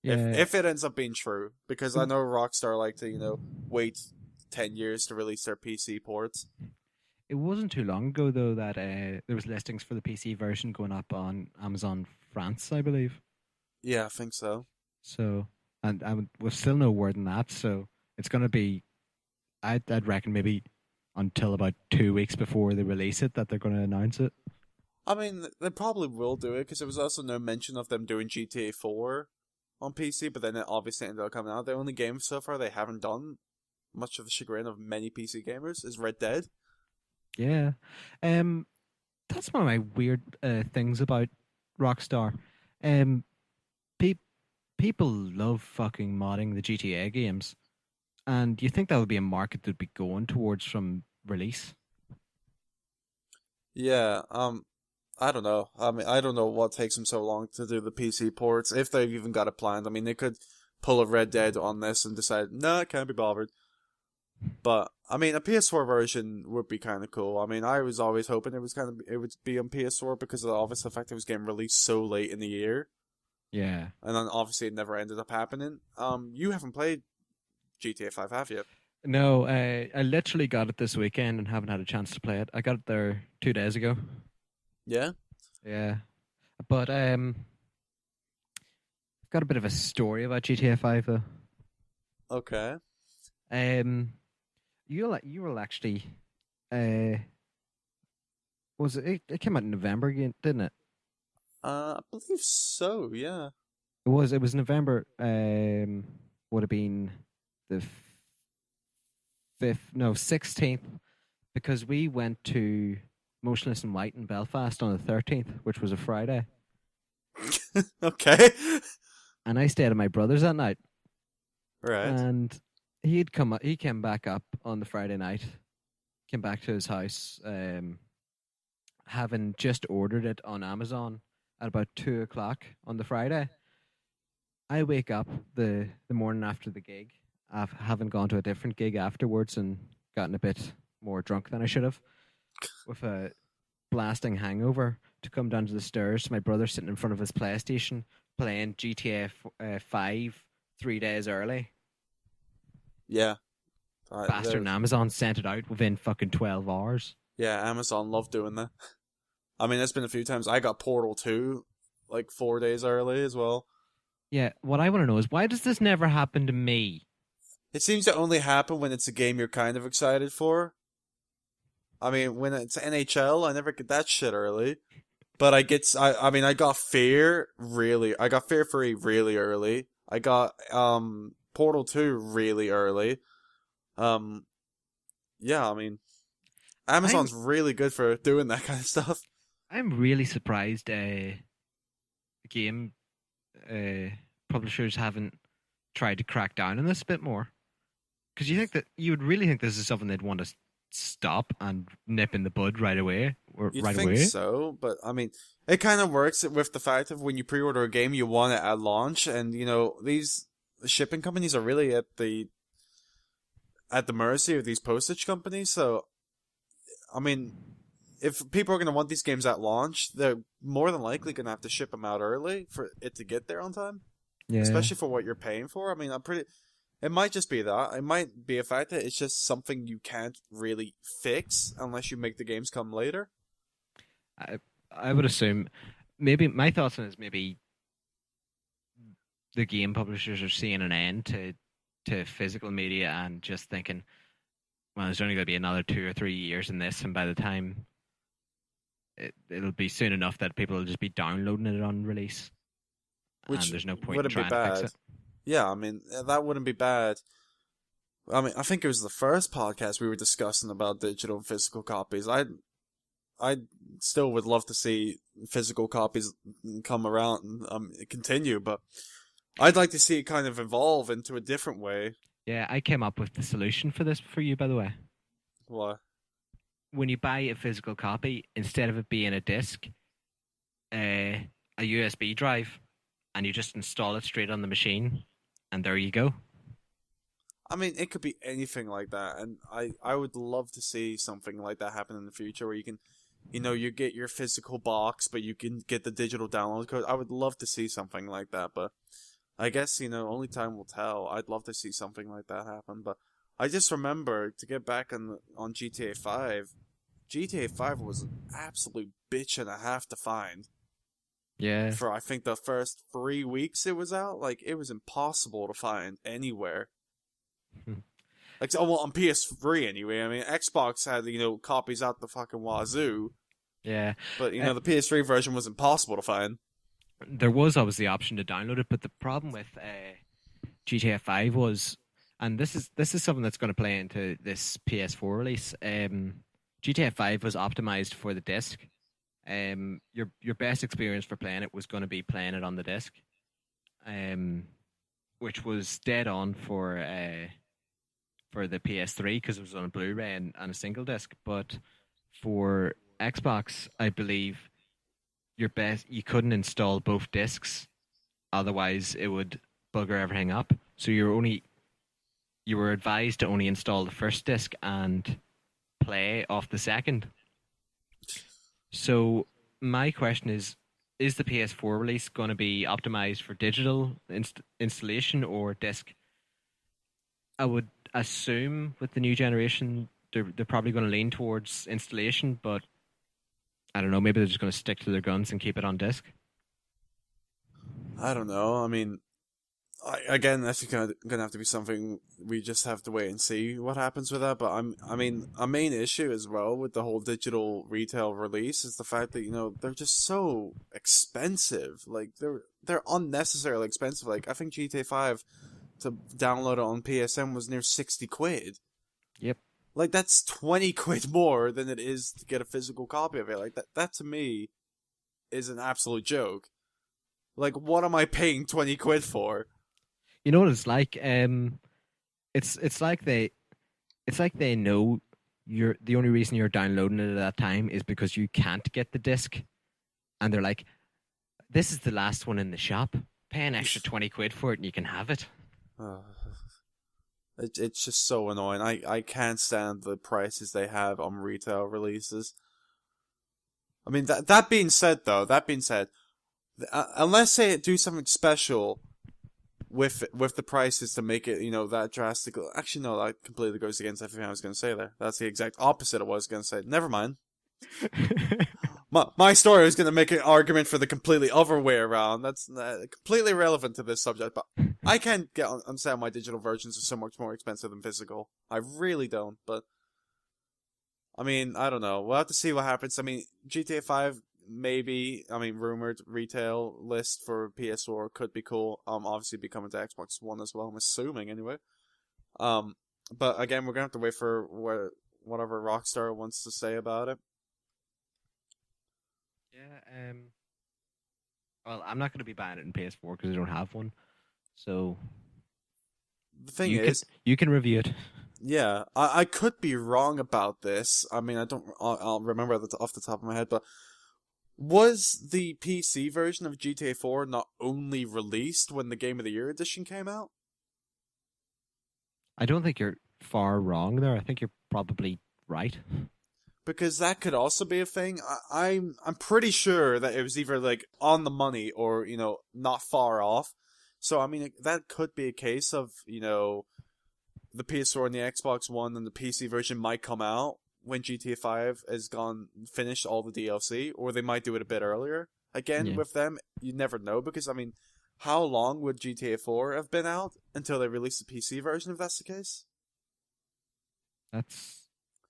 Yeah. If it ends up being true, because I know Rockstar like to wait 10 years to release their PC ports. It wasn't too long ago though that there was listings for the PC version going up on Amazon France, I believe. Yeah, I think so. So, and we've still no word on that. So it's going to be, I'd reckon maybe until about 2 weeks before they release it that they're going to announce it. I mean, they probably will do it because there was also no mention of them doing GTA 4 on PC, but then it obviously ended up coming out. The only game so far they haven't done, much of the chagrin of many PC gamers, is Red Dead. Yeah. Um, that's one of my weird things about Rockstar. Um, pe- people love fucking modding the GTA games, and you think that would be a market that'd be going towards from release? Yeah, I don't know. I mean, I don't know what takes them so long to do the PC ports, if they've even got it planned. I mean, they could pull a Red Dead on this and decide, no, I can't be bothered. But I mean, a PS4 version would be kind of cool. I mean, I was always hoping it would be on PS4 because of the obvious fact it was getting released so late in the year, Yeah. and then obviously it never ended up happening. You haven't played GTA 5, have you? No, I literally got it this weekend and haven't had a chance to play it. I got it there 2 days ago. Yeah. Yeah, but I've got a bit of a story about GTA 5 though. Okay. Um, you will actually uh was it came out in November again, didn't it? I believe so. Yeah. It was November. Would have been the 5th, no 16th, because we went to Motionless in White in Belfast on the 13th, which was a Friday, Okay. and I stayed at my brother's that night. Right. And he came back up on the Friday night, came back to his house, having just ordered it on Amazon at about 2 o'clock on the Friday. I wake up the morning after the gig. I haven't gone to a different gig afterwards and gotten a bit more drunk than I should have, with a blasting hangover, to come down to the stairs. My brother sitting in front of his PlayStation playing GTA 5 3 days early. Yeah. Bastard and Amazon sent it out within fucking 12 hours. Yeah, Amazon love doing that. I mean, it's been a few times. I got Portal 2 like 4 days early as well. Yeah, what I want to know is, why does this never happen to me? It seems to only happen when it's a game you're kind of excited for. I mean, when it's NHL, I never get that shit early. But I mean, I got Fear 3 really early. I got Portal 2 really early. Um, yeah, I mean, I'm Amazon's really good for doing that kind of stuff. I'm really surprised game uh, publishers haven't tried to crack down on this a bit more. Because you would really think this is something they'd want to stop and nip in the bud right away, or You'd right think away. so, but I mean, it kind of works with the fact of when you pre-order a game, you want it at launch, and you know these shipping companies are really at the mercy of these postage companies. So, I mean, if people are going to want these games at launch, they're more than likely going to have to ship them out early for it to get there on time, Yeah. especially for what you're paying for. I mean, it might just be that. It might be a fact that it's just something you can't really fix unless you make the games come later. I I would assume, maybe my thoughts on it is, maybe the game publishers are seeing an end to physical media and just thinking, well, there's only going to be another 2 or 3 years in this, and by the time it'll be soon enough that people will just be downloading it on release, and Which there's no point in wouldn't be trying to fix bad. it. Yeah, I mean, that wouldn't be bad. I mean, I think it was the first podcast we were discussing about digital and physical copies. I still would love to see physical copies come around and continue, but I'd like to see it kind of evolve into a different way. Yeah, I came up with the solution for this for you, by the way. What? When you buy a physical copy, instead of it being a disc, a USB drive, and you just install it straight on the machine, and there you go. I mean, it could be anything like that, and I would love to see something like that happen in the future where you can, you get your physical box, but you can get the digital download code. I would love to see something like that, but I guess, only time will tell. I'd love to see something like that happen, but I just remember to get back on GTA 5. GTA 5 was an absolute bitch and a half to find. Yeah. For I think the first 3 weeks it was out, like it was impossible to find anywhere. Like, oh, well, on PS3 anyway. I mean, Xbox had copies out the fucking wazoo, Yeah. But Uh, the PS3 version was impossible to find. there was always the option to download it, but the problem with GTA 5 was, and this is something that's going to play into this PS4 release. GTA 5 was optimized for the disc. Your best experience for playing it was going to be playing it on the disc, um, which was dead on for the PS3 because it was on a Blu-ray and a single disc. But for Xbox, I believe you couldn't install both discs, otherwise it would bugger everything up. So you were advised to only install the first disc and play off the second. So my question is the PS4 release going to be optimized for digital installation or disc? I would assume with the new generation they're probably going to lean towards installation, but I don't know. Maybe they're just going to stick to their guns and keep it on disc. I don't know. I mean, again, that's gonna have to be something we just have to wait and see what happens with that. But I mean, a main issue as well with the whole digital retail release is the fact that they're just so expensive. Like they're unnecessarily expensive. Like I think GTA 5 to download it on PSN was near 60 quid. Yep. Like that's 20 quid more than it is to get a physical copy of it. Like that to me is an absolute joke. Like what am I paying 20 quid for? You know what it's like? It's like they know you're the only reason you're downloading it at that time is because you can't get the disc, and they're like, "This is the last one in the shop. Pay an extra 20 quid for it, and you can have it." It's just so annoying. I can't stand the prices they have on retail releases. I mean that being said though, unless they do something special with the prices to make it that drastic. Actually, no, that completely goes against everything I was going to say there. That's the exact opposite of what I was going to say. Never mind. My story was going to make an argument for the completely other way around. That's completely irrelevant to this subject, but I can't understand why digital versions are so much more expensive than physical. I really don't, but I mean, I don't know. We'll have to see what happens. I mean, GTA 5 maybe. I mean, rumored retail list for PS4 could be cool. Obviously be coming to Xbox One as well. I'm assuming anyway. Um, but again, we're gonna have to wait for whatever Rockstar wants to say about it. Yeah. Well, I'm not going to be buying it in PS4 because I don't have one. So The thing you can is, you can review it. yeah, I could be wrong about this. I mean, I'll remember that off the top of my head, but was the PC version of GTA 4 not only released when the Game of the Year edition came out? I don't think you're far wrong there. I think you're probably right. Because that could also be a thing. I'm pretty sure that it was either like on the money or not far off. So I mean that could be a case of the PS4 and the Xbox One and the PC version might come out when GTA 5 has gone finished all the DLC, or they might do it a bit earlier. Again, Yeah. with them, you never know because I mean, how long would GTA 4 have been out until they released the PC version if that's the case? That's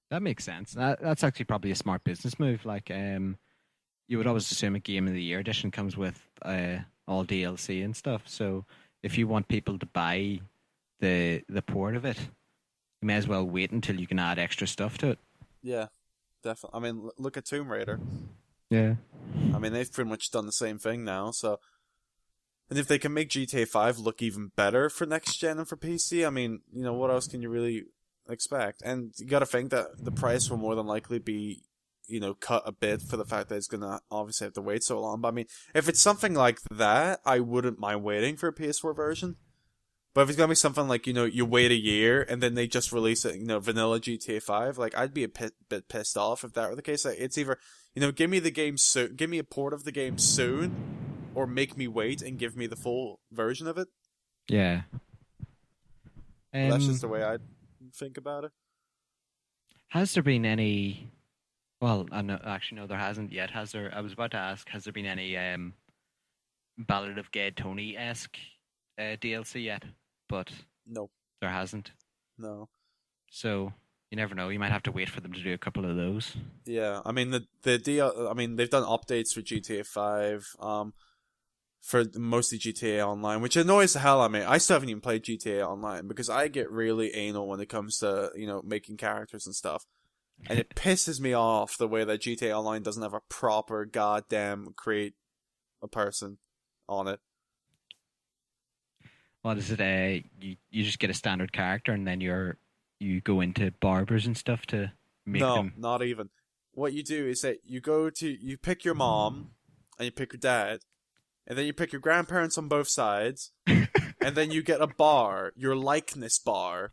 that makes sense. That's actually probably a smart business move. Like, you would always assume a Game of the Year edition comes with all DLC and stuff. So if you want people to buy the port of it, you may as well wait until you can add extra stuff to it. Yeah, definitely. I mean, look at Tomb Raider. Yeah. I mean, they've pretty much done the same thing now. So, and if they can make GTA 5 look even better for next gen and for PC, I mean, what else can you really expect? And you got to think that the price will more than likely be, cut a bit for the fact that it's gonna obviously have to wait so long. But I mean, if it's something like that, I wouldn't mind waiting for a PS4 version. But if it's gonna be something like you wait a year and then they just release it, vanilla GTA 5, like I'd be a bit pissed off if that were the case. Like, it's either give me the game soon, give me a port of the game soon, or make me wait and give me the full version of it. Yeah. But that's just Um, the way I think about it. has there been any? Well, no, actually, no, there hasn't yet. Has there? I was about to ask. Has there been any Ballad of Gay Tony esque DLC yet? But No, there hasn't. no. So You never know. You might have to wait for them to do a couple of those. Yeah, I mean I mean they've done updates for GTA 5, for mostly GTA Online, which annoys the hell out of me. I still haven't even played GTA Online because I get really anal when it comes to making characters and stuff, and it pisses me off the way that GTA Online doesn't have a proper goddamn create a person on it. What is it? You just get a standard character, and then you go into barbers and stuff to make No, them. not even. What you do is that you pick your mom and you pick your dad, and then you pick your grandparents on both sides, and then you get a bar, your likeness bar,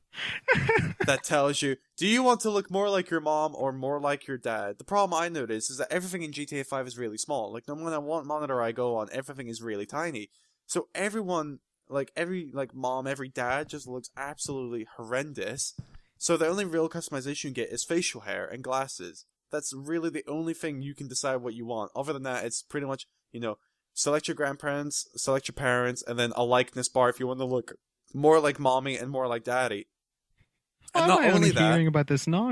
that tells you, do you want to look more like your mom or more like your dad? The problem I notice is that everything in GTA 5 is really small. Like, no matter what monitor I go on, everything is really tiny. So everyone, like, every, like, mom, every dad just looks absolutely horrendous. So the only real customization you get is facial hair and glasses. That's really the only thing you can decide what you want. Other than that, it's pretty much, select your grandparents, select your parents, and then a likeness bar if you want to look more like mommy and more like daddy. And Why am not I only only that, hearing about this now?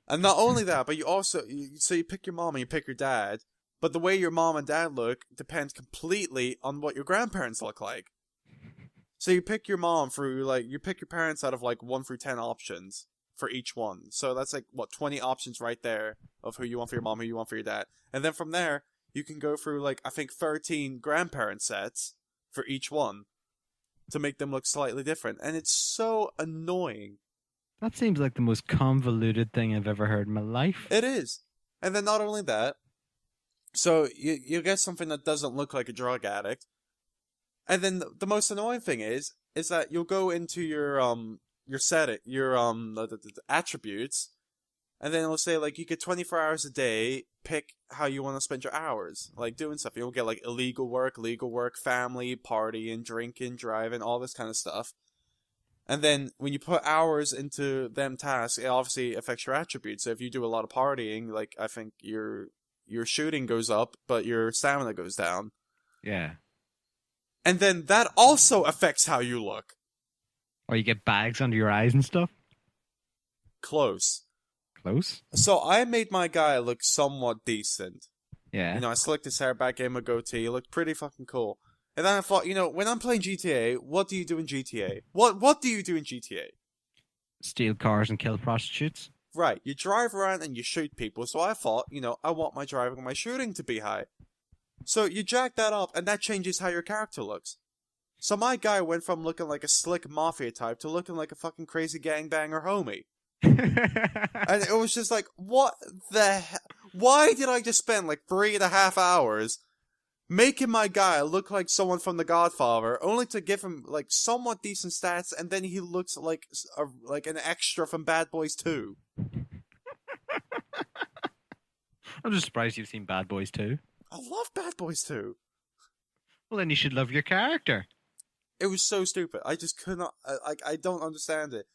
but you also so you pick your mom and you pick your dad, but the way your mom and dad look depends completely on what your grandparents look like. So you pick your mom through you pick your parents out of 1 through 10 options for each one. So that's 20 options right there of who you want for your mom, who you want for your dad. And then from there, you can go through I think 13 grandparent sets for each one to make them look slightly different. And it's so annoying. That seems like the most convoluted thing I've ever heard in my life. It is. And then not only that, so you get something that doesn't look like a drug addict. And then the most annoying thing is that you'll go into your setting, your the attributes, and then it'll say you get 24 hours a day, pick how you want to spend your hours, doing stuff. You'll get illegal work, legal work, family, partying, drinking, driving, all this kind of stuff. And then when you put hours into them tasks, it obviously affects your attributes. So if you do a lot of partying, I think your shooting goes up, but your stamina goes down. Yeah. And then that also affects how you look. Or you get bags under your eyes and stuff. Close. Close. So I made my guy look somewhat decent. Yeah. I slicked his hair back, gave him a goatee. He looked pretty fucking cool. And then I thought, when I'm playing GTA, what do you do in GTA? What do you do in GTA? Steal cars and kill prostitutes. Right, you drive around and you shoot people. So I thought, I want my driving and my shooting to be high. So you jack that up, and that changes how your character looks. So my guy went from looking like a slick mafia type to looking like a fucking crazy gangbanger homie. And it was just what the hell? Why did I just spend 3.5 hours making my guy look like someone from The Godfather, only to give him somewhat decent stats, and then he looks like an extra from Bad Boys 2. I'm just surprised you've seen Bad Boys 2. I love Bad Boys 2. Well, then you should love your character. It was so stupid. I just could not. I don't understand it.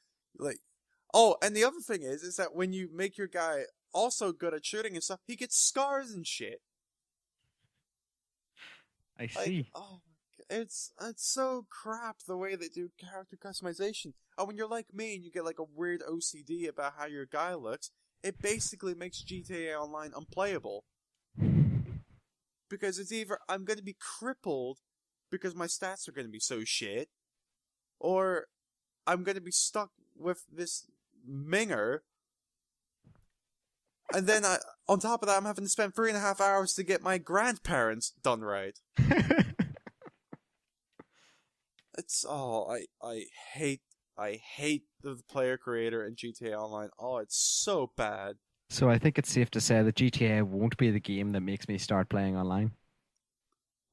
Oh, and the other thing is that when you make your guy also good at shooting and stuff, he gets scars and shit. I see. Oh, it's so crap the way they do character customization. And when you're like me and you get a weird OCD about how your guy looks, it basically makes GTA Online unplayable. Because it's either I'm going to be crippled because my stats are going to be so shit, or I'm going to be stuck with this minger, and then on top of that, I'm having to spend 3.5 hours to get my grandparents done right. It's I hate the player creator in GTA Online. Oh, it's so bad. So I think it's safe to say that GTA won't be the game that makes me start playing online.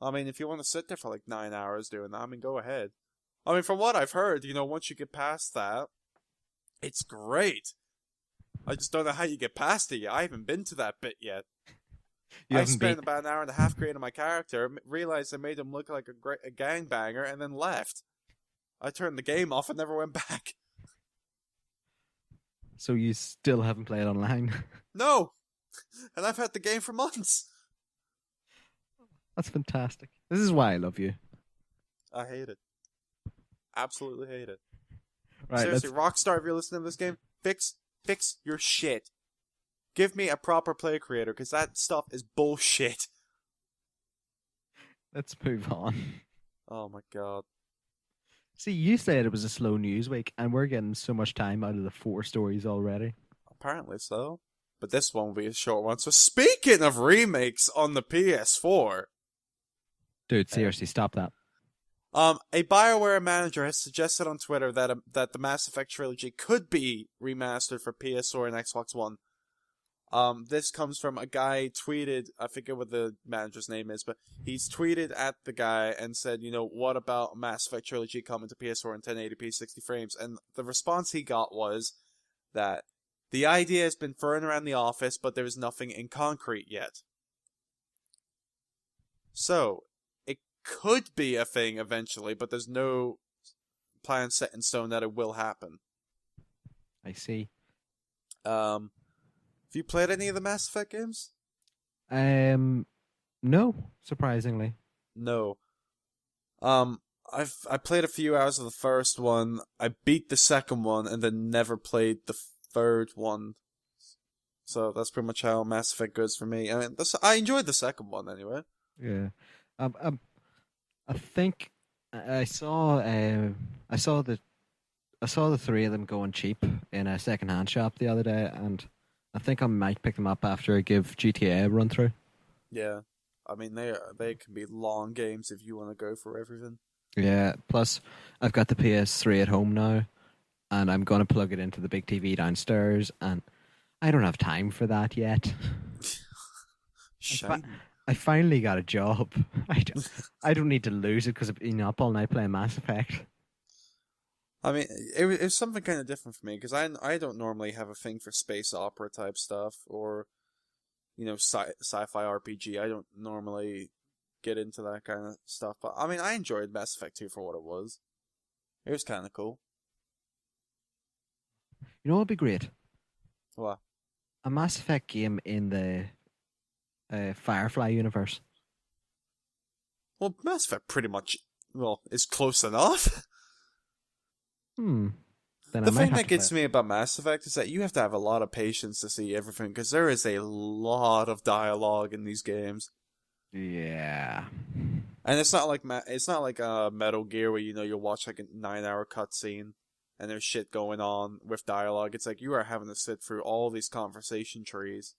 I mean, if you want to sit there for 9 hours doing that, I mean, go ahead. I mean, from what I've heard, once you get past that, it's great. I just don't know how you get past it yet. I haven't been to that bit yet. I spent about an hour and a half creating my character, realized I made him look like a gangbanger, and then left. I turned the game off and never went back. So you still haven't played online? No! And I've had the game for months. That's fantastic. This is why I love you. I hate it. Absolutely hate it. Right, Seriously, Rockstar, if you're listening to this game, fix fix your shit. Give me a proper play creator, because that stuff is bullshit. Let's move on. Oh my god. See, you said it was a slow news week, and we're getting so much time out of the 4 stories already. Apparently so. But this one will be a short one. So speaking of remakes on the PS4, Dude, seriously, stop that. a BioWare manager has suggested on Twitter that the Mass Effect trilogy could be remastered for PS4 and Xbox One. This comes from a guy tweeted, I forget what the manager's name is, but he's tweeted at the guy and said, what about Mass Effect trilogy coming to PS4 in 1080p 60 frames? And the response he got was that the idea has been thrown around the office, but there is nothing in concrete yet. So, it could be a thing eventually, but there's no plan set in stone that it will happen. I see. Have you played any of the Mass Effect games? No, surprisingly. No. I played a few hours of the first one. I beat the second one, and then never played the third one. So that's pretty much how Mass Effect goes for me. I mean, I enjoyed the second one anyway. Yeah. I think I saw the 3 of them going cheap in a second-hand shop the other day, and I think I might pick them up after I give GTA a run through. Yeah, I mean they can be long games if you want to go for everything. Yeah. Plus, I've got the PS3 at home now, and I'm gonna plug it into the big TV downstairs, and I don't have time for that yet. Shame. I finally got a job. I don't need to lose it because I've been up all night playing Mass Effect. I mean, it was something kind of different for me, because I don't normally have a thing for space opera type stuff, or, sci-fi RPG. I don't normally get into that kind of stuff, but I mean, I enjoyed Mass Effect 2 for what it was. It was kind of cool. You know what would be great? What? A Mass Effect game in the Firefly universe. Well, Mass Effect pretty much, is close enough. Then the thing that gets me about Mass Effect is that you have to have a lot of patience to see everything, because there is a lot of dialogue in these games. Yeah. And it's not like Metal Gear where you'll watch like a 9-hour cutscene and there's shit going on with dialogue. It's like you are having to sit through all these conversation trees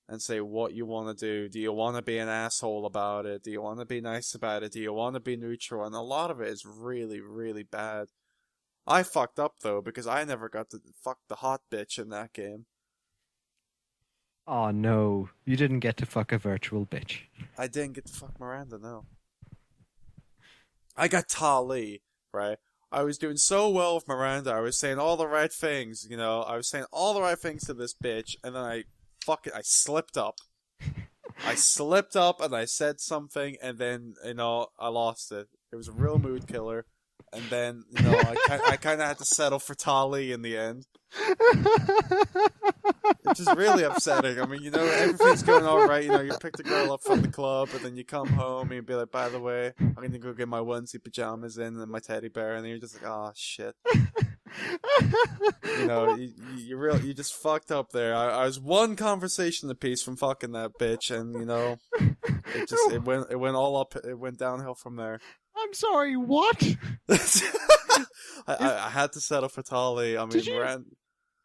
and say what you want to do. Do you want to be an asshole about it? Do you want to be nice about it? Do you want to be neutral? And a lot of it is really, really bad. I fucked up though, because I never got to fuck the hot bitch in that game. Oh no, you didn't get to fuck a virtual bitch. I didn't get to fuck Miranda, no. I got Tali, right? I was doing so well with Miranda. I was saying all the right things, I was saying all the right things to this bitch, and then I slipped up. I slipped up and I said something, and then, I lost it. It was a real mood killer. And then, I kind of had to settle for Tali in the end. Which is really upsetting. I mean, everything's going all right. You picked a girl up from the club, and then you come home and you be like, by the way, I'm going to go get my onesie pajamas in and my teddy bear, and then you're just like, oh, shit. You just fucked up there. I was one conversation apiece from fucking that bitch, and, it went all up, it went downhill from there. I'm sorry, what? I had to settle for Tali. I mean,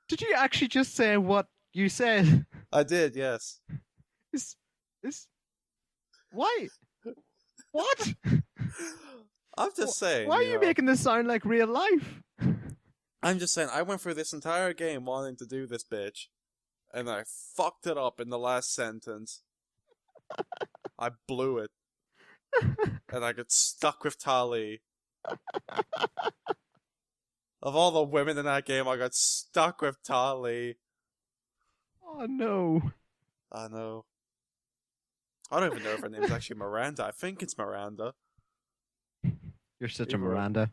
did you actually just say what you said? I did, yes. Why? What? I'm just saying. Why are you making this sound like real life? I'm just saying, I went through this entire game wanting to do this bitch, and I fucked it up in the last sentence. I blew it. And I got stuck with Tali. Of all the women in that game, I got stuck with Tali. Oh no. I know. I don't even know if her name's actually Miranda. I think it's Miranda. You're such a Miranda.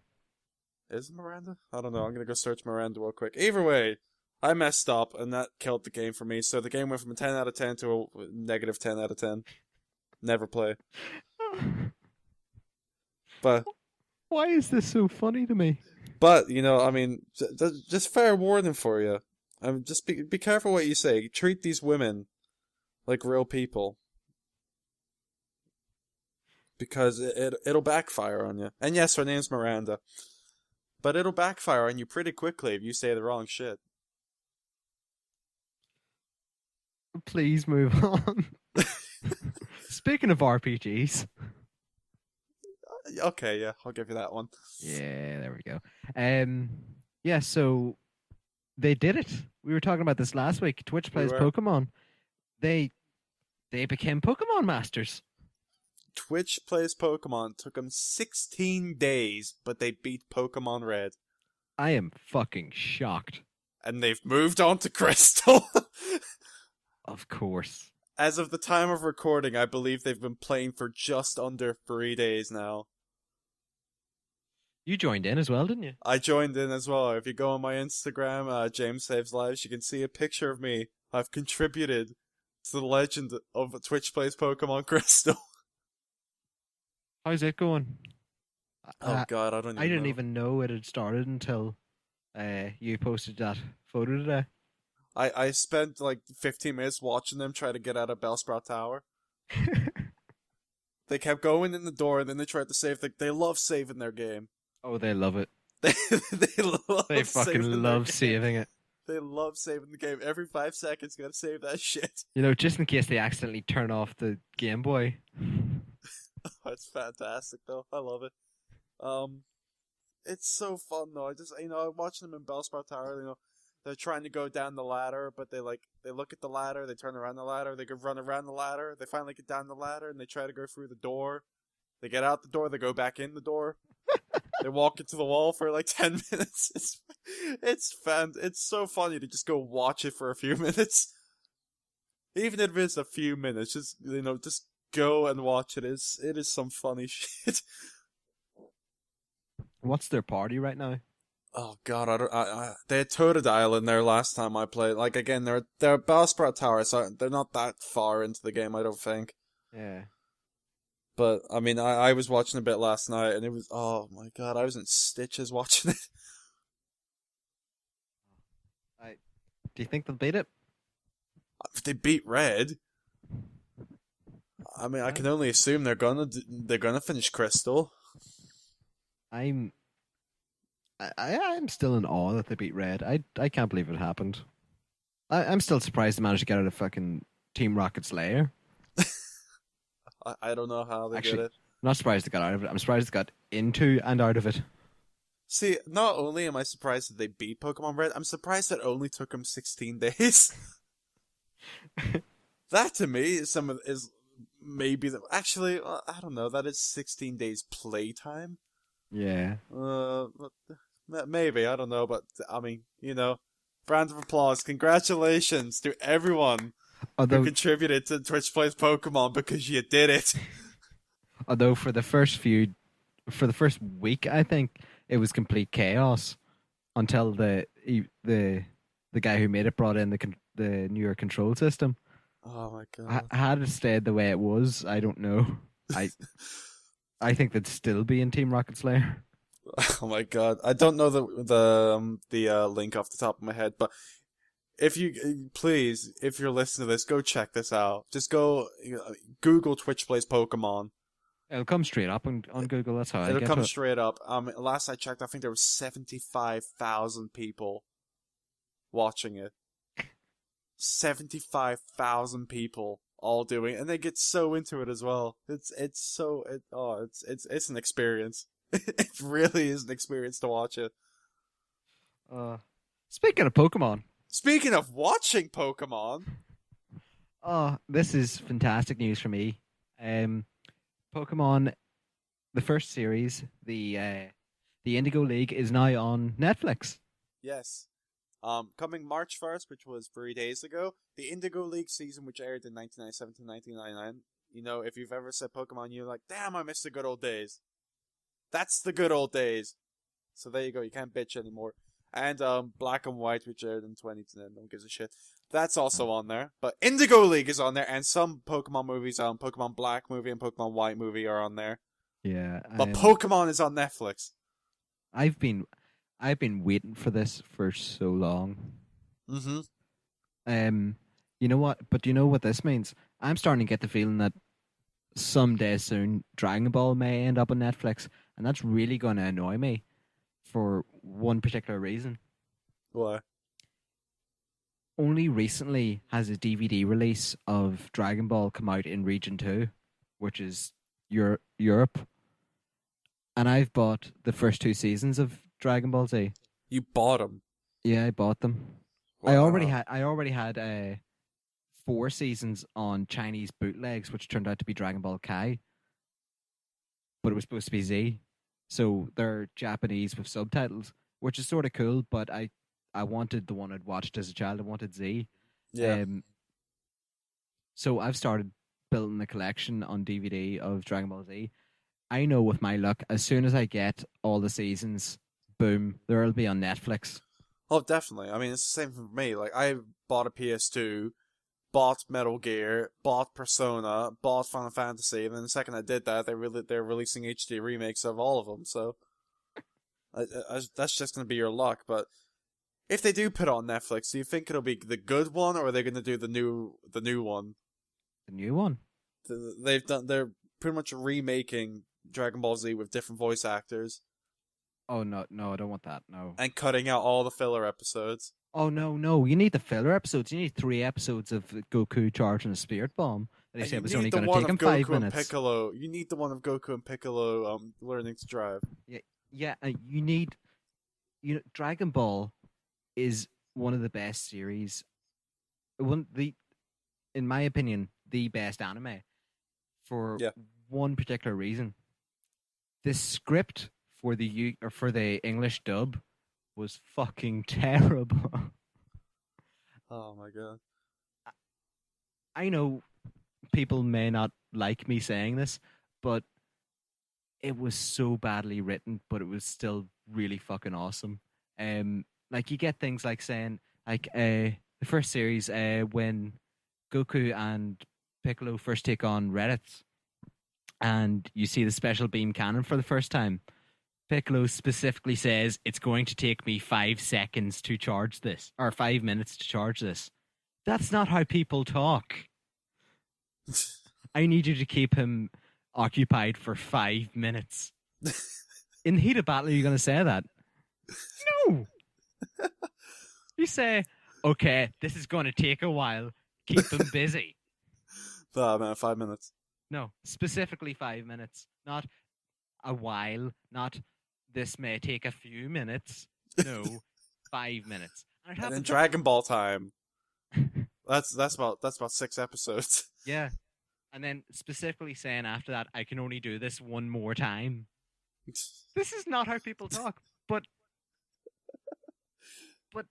Is it Miranda? I don't know. I'm gonna go search Miranda real quick. Either way, I messed up, and that killed the game for me. So the game went from a 10 out of 10 to a negative 10 out of 10. Never play. But why is this so funny to me? But, I mean, just fair warning for you. Just be careful what you say. Treat these women like real people, because it'll backfire on you. And yes, her name's Miranda, but it'll backfire on you pretty quickly if you say the wrong shit. Please move on. Speaking of RPGs. Okay, yeah, I'll give you that one. Yeah, there we go. Yeah, so they did it. We were talking about this last week. Twitch We plays were. Pokemon. They became Pokemon masters. Twitch plays Pokemon. Took them 16 days, but they beat Pokemon Red. I am fucking shocked. And they've moved on to Crystal. Of course. As of the time of recording, I believe they've been playing for just under 3 days now. You joined in as well, didn't you? I joined in as well. If you go on my Instagram, James Saves Lives, you can see a picture of me. I've contributed to the legend of Twitch Plays Pokemon Crystal. How's it going? Oh god, I don't even know. I didn't even know it had started until you posted that photo today. I spent like 15 minutes watching them try to get out of Bellsprout Tower. They kept going in the door, and then they tried to save. They love saving their game. Oh, they love it. They love. They fucking love saving it. They love saving the game. Every 5 seconds, gotta save that shit. You know, just in case they accidentally turn off the Game Boy. It's fantastic, though. I love it. It's so fun, though. I'm watching them in Bellsprout Tower. They're trying to go down the ladder, but they look at the ladder, they turn around the ladder, they go run around the ladder, they finally get down the ladder, and they try to go through the door. They get out the door, they go back in the door. They walk into the wall for like 10 minutes. It's so funny to just go watch it for a few minutes. Even if it's a few minutes, just go and watch it. It is some funny shit. What's their party right now? Oh god, they had Totodile in there last time I played. Like again, they're Bellsprout Tower, so they're not that far into the game, I don't think. Yeah. But I mean, I was watching a bit last night, and it was, oh my god, I was in stitches watching it. Do you think they'll beat it? If they beat Red, I mean, I can only assume they're gonna finish Crystal. I'm still in awe that they beat Red. I can't believe it happened. I'm still surprised they managed to get out of fucking Team Rocket's lair. I don't know how they Actually, did it. I'm not surprised they got out of it. I'm surprised they got into and out of it. See, not only am I surprised that they beat Pokemon Red, I'm surprised it only took them 16 days. That to me is maybe actually, I don't know. That is 16 days playtime. Yeah. Maybe, I don't know, but I mean, round of applause, congratulations to everyone who contributed to Twitch Plays Pokemon, because you did it. Although for the first week, I think it was complete chaos until the guy who made it brought in the newer control system. Oh my god! Had it stayed the way it was, I don't know. I think they'd still be in Team Rocket Slayer. Oh my god! I don't know the link off the top of my head, but if you're listening to this, go check this out. Just go Google Twitch Plays Pokemon. It'll come straight up on Google. That's how it'll come straight up. Last I checked, I think there was 75,000 people watching it. 75,000 people all doing it, and they get so into it as well. It's an experience. It really is an experience to watch it. Speaking of Pokemon. Speaking of watching Pokemon. Oh, this is fantastic news for me. Pokemon, the first series, the Indigo League, is now on Netflix. Yes. Coming March 1st, which was 3 days ago, the Indigo League season, which aired in 1997 to 1999. If you've ever said Pokemon, you're like, damn, I miss the good old days. That's the good old days. So there you go, you can't bitch anymore. And Black and White, which aired in 2010, no one gives a shit. That's also on there. But Indigo League is on there, and some Pokemon movies, Pokemon Black movie and Pokemon White movie are on there. Yeah. But Pokemon is on Netflix. I've been waiting for this for so long. Mm-hmm. Um, you know what? But you know what this means? I'm starting to get the feeling that someday soon Dragon Ball may end up on Netflix, and that's really going to annoy me for one particular reason. Why? Only recently has a DVD release of Dragon Ball come out in Region 2, which is Europe, and I've bought the first two seasons of Dragon Ball Z. You bought them. Yeah, I bought them. Wow. I already had four seasons on Chinese bootlegs, which turned out to be Dragon Ball Kai, but it was supposed to be Z. So they're Japanese with subtitles, which is sort of cool. But I wanted the one I'd watched as a child. I wanted Z. Yeah. Um, so I've started building a collection on DVD of Dragon Ball Z. I know with my luck, as soon as I get all the seasons, boom, they'll be on Netflix. Oh, definitely. I mean, it's the same for me. Like, I bought a PS2, bought Metal Gear, bought Persona, bought Final Fantasy, and then the second I did that, they're releasing HD remakes of all of them. So that's just gonna be your luck. But if they do put it on Netflix, do you think it'll be the good one, or are they gonna do the new one? The new one. They're pretty much remaking Dragon Ball Z with different voice actors Oh no, no, I don't want that. No. and cutting out all the filler episodes. Oh no, no! You need the filler episodes. You need 3 episodes of Goku charging a spirit bomb. That he And you said was need only the going to one take of him five Goku and minutes. Piccolo. You need the one of Goku and Piccolo learning to drive. Yeah, yeah. You need. You know, Dragon Ball is one of the best series. One the, in my opinion, the best anime for Yeah. one particular reason. The script for for the English dub was fucking terrible. Oh my god. I know people may not like me saying this, but it was so badly written, but it was still really fucking awesome. Like you get things like saying like the first series when Goku and Piccolo first take on Reddit, and you see the special beam cannon for the first time. Piccolo specifically says it's going to take me 5 seconds to charge this, or 5 minutes to charge this. That's not how people talk. I need you to keep him occupied for 5 minutes. In the heat of battle, are you going to say that? No. You say, okay, this is going to take a while. Keep him busy. Oh man, 5 minutes. No, specifically 5 minutes. Not a while. Not this may take a few minutes. No, 5 minutes. And it And then happens. Dragon Ball time. That's about 6 episodes. Yeah. And then specifically saying after that, I can only do this one more time. This is not how people talk, but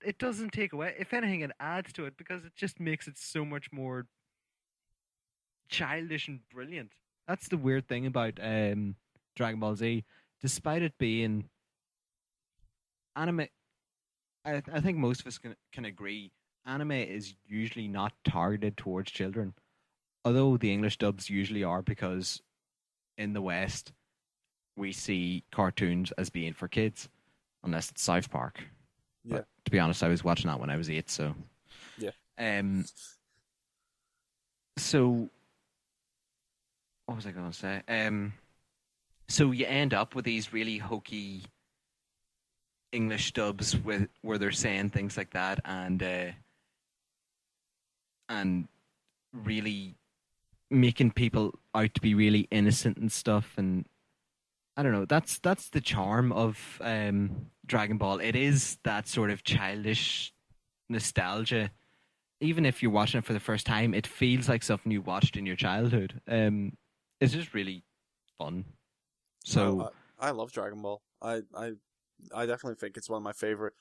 it doesn't take away. If anything, it adds to it because it just makes it so much more childish and brilliant. That's the weird thing about Dragon Ball Z. Despite it being anime, I think most of us can agree anime is usually not targeted towards children. Although the English dubs usually are, because in the West we see cartoons as being for kids, unless it's South Park. Yeah. But to be honest, I was watching that when I was 8, so Yeah. So what was I going to say? So you end up with these really hokey English dubs where they're saying things like that and really making people out to be really innocent and stuff, and I don't know. That's the charm of Dragon Ball. It is that sort of childish nostalgia. Even if you're watching it for the first time, it feels like something you watched in your childhood. It's just really fun. So I love Dragon Ball. I definitely think it's one of my favorite.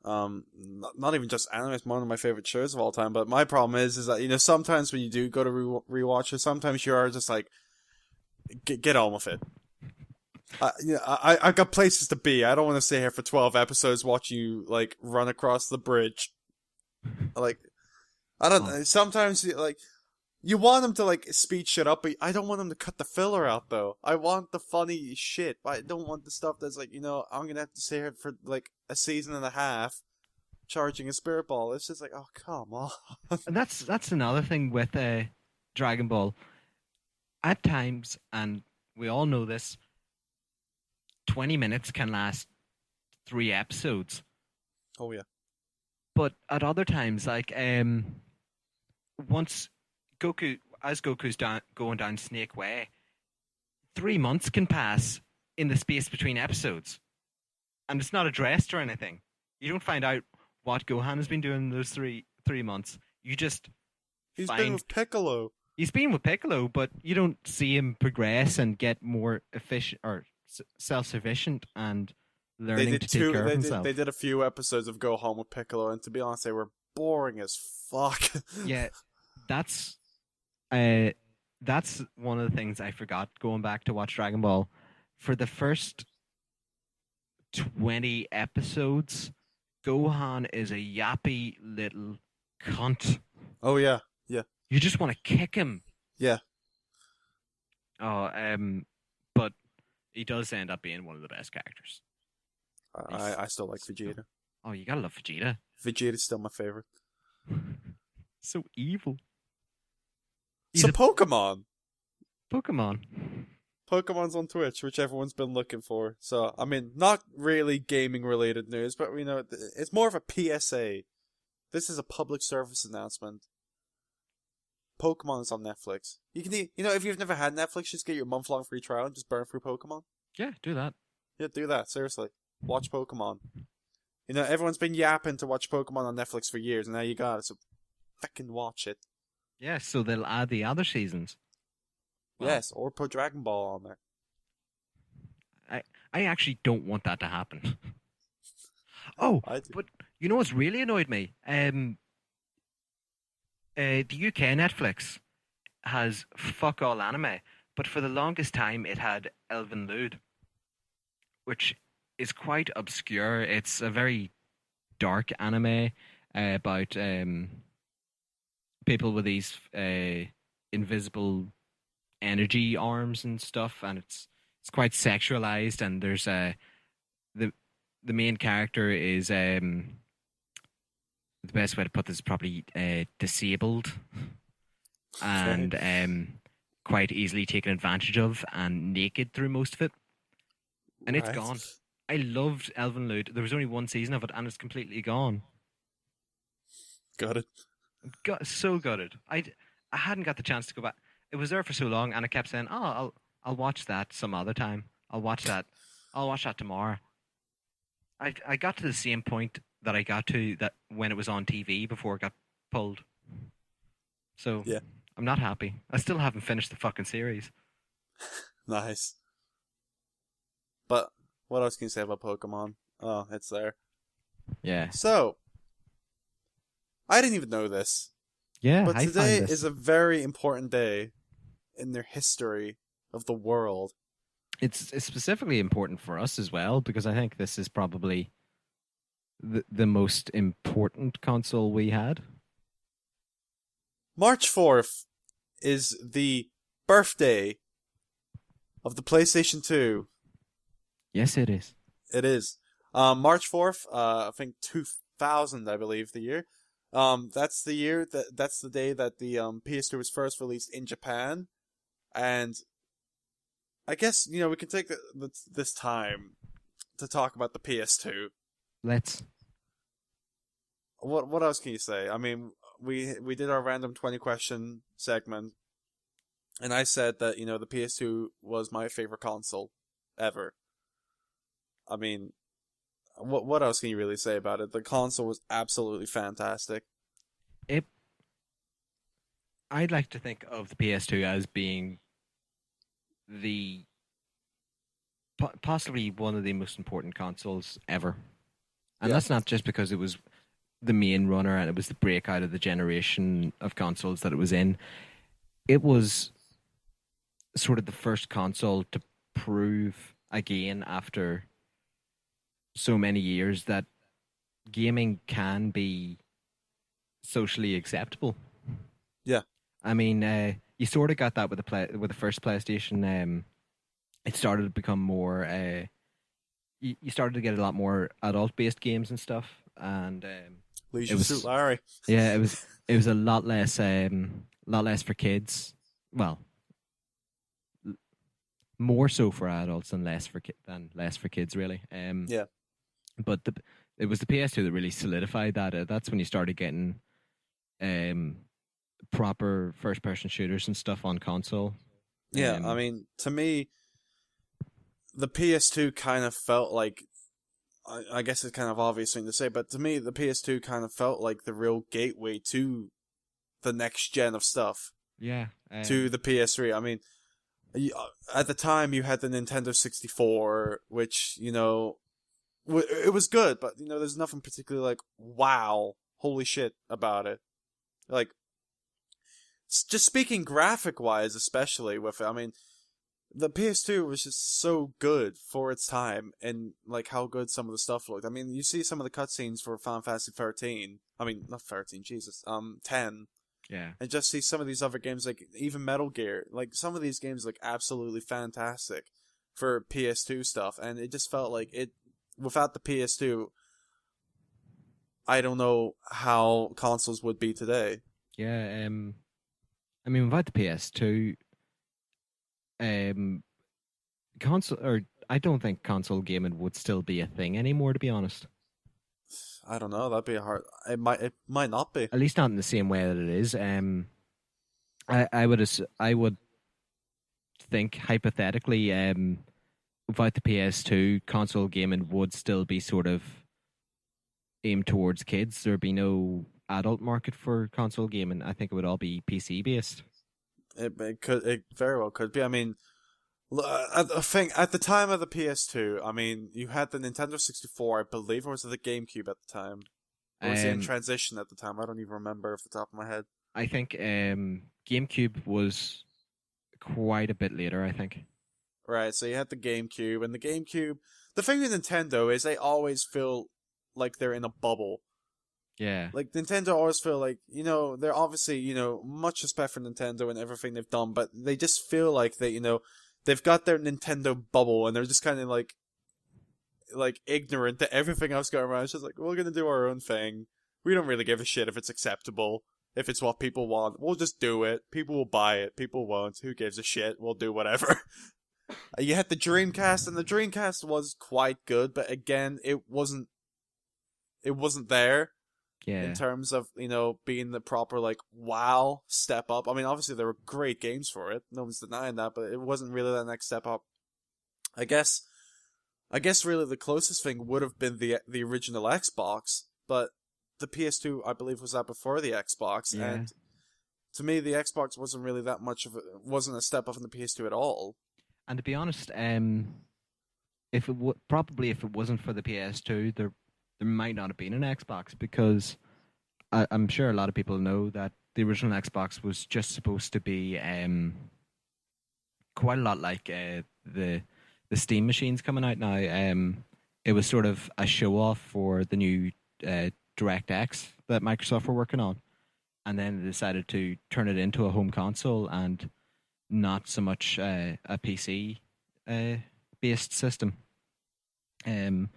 Not even just anime, it's one of my favorite shows of all time. But my problem is that sometimes when you do go to rewatch it, sometimes you are just like, get on with it. I've got places to be. I don't want to stay here for 12 episodes watching you like run across the bridge. Like, I don't. oh, Sometimes you want them to like speed shit up, but I don't want them to cut the filler out though. I want the funny shit. I don't want the stuff that's like I'm gonna have to stay here for like a season and a half charging a spirit ball. It's just like, oh, come on. And that's another thing with Dragon Ball. At times, and we all know this, 20 minutes can last 3 episodes. Oh yeah. But at other times, like once Goku's going down Snake Way, 3 months can pass in the space between episodes, and it's not addressed or anything. You don't find out what Gohan has been doing in those three months. You just He's been with Piccolo. He's been with Piccolo, but you don't see him progress and get more efficient or self-sufficient and learning to take care of himself. They did a few episodes of Go Home with Piccolo, and to be honest, they were boring as fuck. Yeah, that's one of the things I forgot going back to watch Dragon Ball. For the first 20 episodes, Gohan is a yappy little cunt. Oh yeah. You just want to kick him. Yeah. Oh, but he does end up being one of the best characters. I still like Vegeta. Oh, you gotta love Vegeta. Vegeta's still my favorite. So evil. So Pokemon. Pokemon's on Twitch, which everyone's been looking for. So, I mean, not really gaming related news, but it's more of a PSA. This is a public service announcement. Pokemon is on Netflix. You can, if you've never had Netflix, just get your month-long free trial and just burn through Pokemon. Yeah, do that. Yeah, do that. Seriously, watch Pokemon. Everyone's been yapping to watch Pokemon on Netflix for years, and now you got it. So, fucking watch it. Yeah, so they'll add the other seasons. Well, yes, or put Dragon Ball on there. I actually don't want that to happen. Oh, but you know what's really annoyed me? The UK Netflix has fuck all anime, but for the longest time it had Elven Lude, which is quite obscure. It's a very dark anime about people with these invisible energy arms and stuff, and it's quite sexualized. And there's the main character is the best way to put this is probably disabled and quite easily taken advantage of and naked through most of it. And It's gone. I loved Elven Lude. There was only one season of it and it's completely gone. Got it. So gutted. I hadn't got the chance to go back. It was there for so long and I kept saying, oh, I'll watch that some other time. I'll watch that tomorrow. I got to the same point that I got to that when it was on TV before it got pulled. So yeah. I'm not happy. I still haven't finished the fucking series. Nice. But what else can you say about Pokemon? Oh, it's there. Yeah. So, I didn't even know this. Yeah, but today is a very important day in the history of the world. It's specifically important for us as well because I think this is probably the most important console we had. March 4th is the birthday of the PlayStation 2. Yes, it is. It is. March 4th, I think 2000, I believe, the year. That's the year that's the day that the PS2 was first released in Japan. And I guess, we can take this time to talk about the PS2. Let's. What else can you say? I mean, we did our random 20 question segment, and I said that, the PS2 was my favorite console ever. I mean, what else can you really say about it? The console was absolutely fantastic. I'd like to think of the PS2 as being possibly one of the most important consoles ever. And that's not just because it was the main runner and it was the breakout of the generation of consoles that it was in. It was sort of the first console to prove again after so many years that gaming can be socially acceptable. Yeah. I mean, you sort of got that with the first PlayStation. It started to become more. You started to get a lot more adult-based games and stuff, and it Leisure Suit was Larry. yeah, it was a lot less for kids. Well, more so for adults and less for kids, really. Yeah. But it was the PS2 that really solidified that. That's when you started getting um proper first person shooters and stuff on console. Yeah, I mean, to me, the PS2 kind of felt like, I guess it's kind of obvious thing to say, but to me, the PS2 kind of felt like the real gateway to the next gen of stuff, Yeah. to the PS3. I mean, at the time, you had the Nintendo 64, which, it was good, but, there's nothing particularly like, wow, holy shit about it. Like, just speaking graphic-wise, especially with it, I mean, the PS2 was just so good for its time, and like how good some of the stuff looked. I mean, you see some of the cutscenes for Final Fantasy 13. I mean, not 13, Jesus. 10. Yeah. And just see some of these other games, like even Metal Gear. Like some of these games look absolutely fantastic for PS2 stuff, and it just felt like it. Without the PS2, I don't know how consoles would be today. Yeah. I mean, without the PS2, um, console or I don't think console gaming would still be a thing anymore. To be honest, I don't know. That'd be a hard. It might not be. at least not in the same way that it is. I would think hypothetically, without the PS2, console gaming would still be sort of aimed towards kids. There'd be no adult market for console gaming. I think it would all be PC based. It very well could be. I mean, I think at the time of the PS2, I mean, you had the Nintendo 64, I believe, or was it the GameCube at the time? Or was it in transition at the time? I don't even remember off the top of my head. I think GameCube was quite a bit later, I think. Right, so you had the GameCube, and the GameCube. The thing with Nintendo is they always feel like they're in a bubble. Yeah. Like, Nintendo always feel like, they're obviously, much respect for Nintendo and everything they've done, but they just feel like they've got their Nintendo bubble, and they're just kind of like ignorant to everything else going around. It's just like, we're gonna do our own thing. We don't really give a shit if it's acceptable. If it's what people want, we'll just do it. People will buy it. People won't. Who gives a shit? We'll do whatever. You had the Dreamcast, and the Dreamcast was quite good, but again, it wasn't there in Yeah. terms of, being the proper, like, wow step up. I mean, obviously there were great games for it. No one's denying that, but it wasn't really that next step up. I guess really the closest thing would have been the original Xbox, but the PS2, I believe, was out before the Xbox, Yeah. and to me, the Xbox wasn't really that wasn't a step up from the PS2 at all. And to be honest, if it wasn't for the PS2, there might not have been an Xbox, because I'm sure a lot of people know that the original Xbox was just supposed to be quite a lot like the Steam machines coming out now. It was sort of a show off for the new DirectX that Microsoft were working on, and then they decided to turn it into a home console and not so much a PC based system. The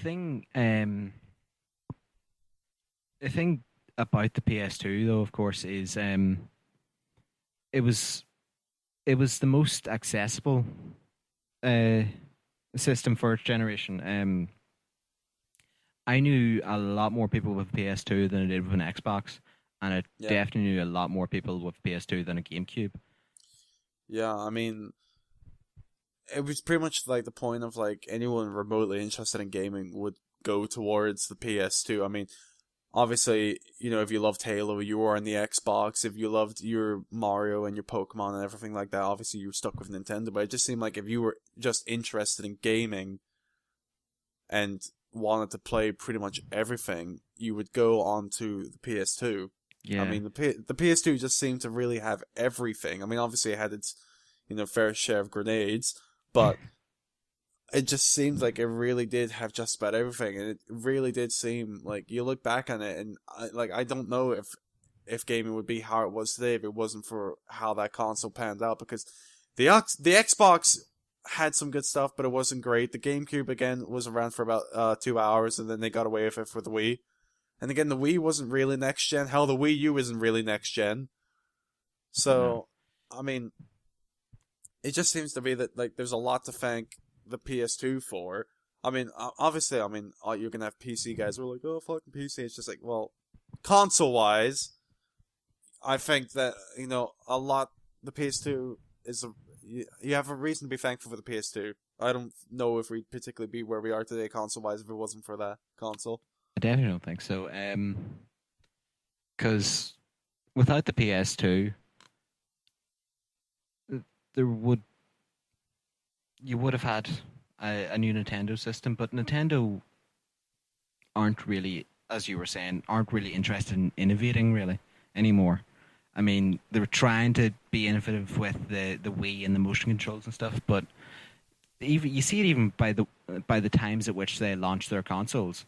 thing about the PS2 though, of course, is it was the most accessible system for its generation. I knew a lot more people with PS2 than I did with an Xbox, and I definitely knew a lot more people with PS2 than a GameCube. Yeah, I mean, it was pretty much like the point of like anyone remotely interested in gaming would go towards the PS2. I mean, obviously, if you loved Halo, you were on the Xbox. If you loved your Mario and your Pokemon and everything like that, obviously you were stuck with Nintendo. But it just seemed like if you were just interested in gaming and wanted to play pretty much everything, you would go on to the PS2. Yeah. I mean, the PS2 just seemed to really have everything. I mean, obviously it had its, fair share of grenades, but it just seemed like it really did have just about everything, and it really did seem like you look back on it, and I don't know if gaming would be how it was today if it wasn't for how that console panned out, because the Xbox had some good stuff, but it wasn't great. The GameCube again was around for about 2 hours, and then they got away with it for the Wii. And again, the Wii wasn't really next gen. Hell, the Wii U isn't really next gen. No. So, I mean, it just seems to be that like there's a lot to thank the PS2 for. I mean, obviously, I mean, you're gonna have PC guys who are like, "Oh, fucking PC." It's just like, well, console wise, I think that a lot. The PS2 is you have a reason to be thankful for the PS2. I don't know if we'd particularly be where we are today console wise if it wasn't for that console. I definitely don't think so. Because without the PS2, there would you would have had a new Nintendo system, but Nintendo aren't really, as you were saying, aren't really interested in innovating really anymore. I mean, they were trying to be innovative with the Wii and the motion controls and stuff, but even you see it even by the times at which they launch their consoles.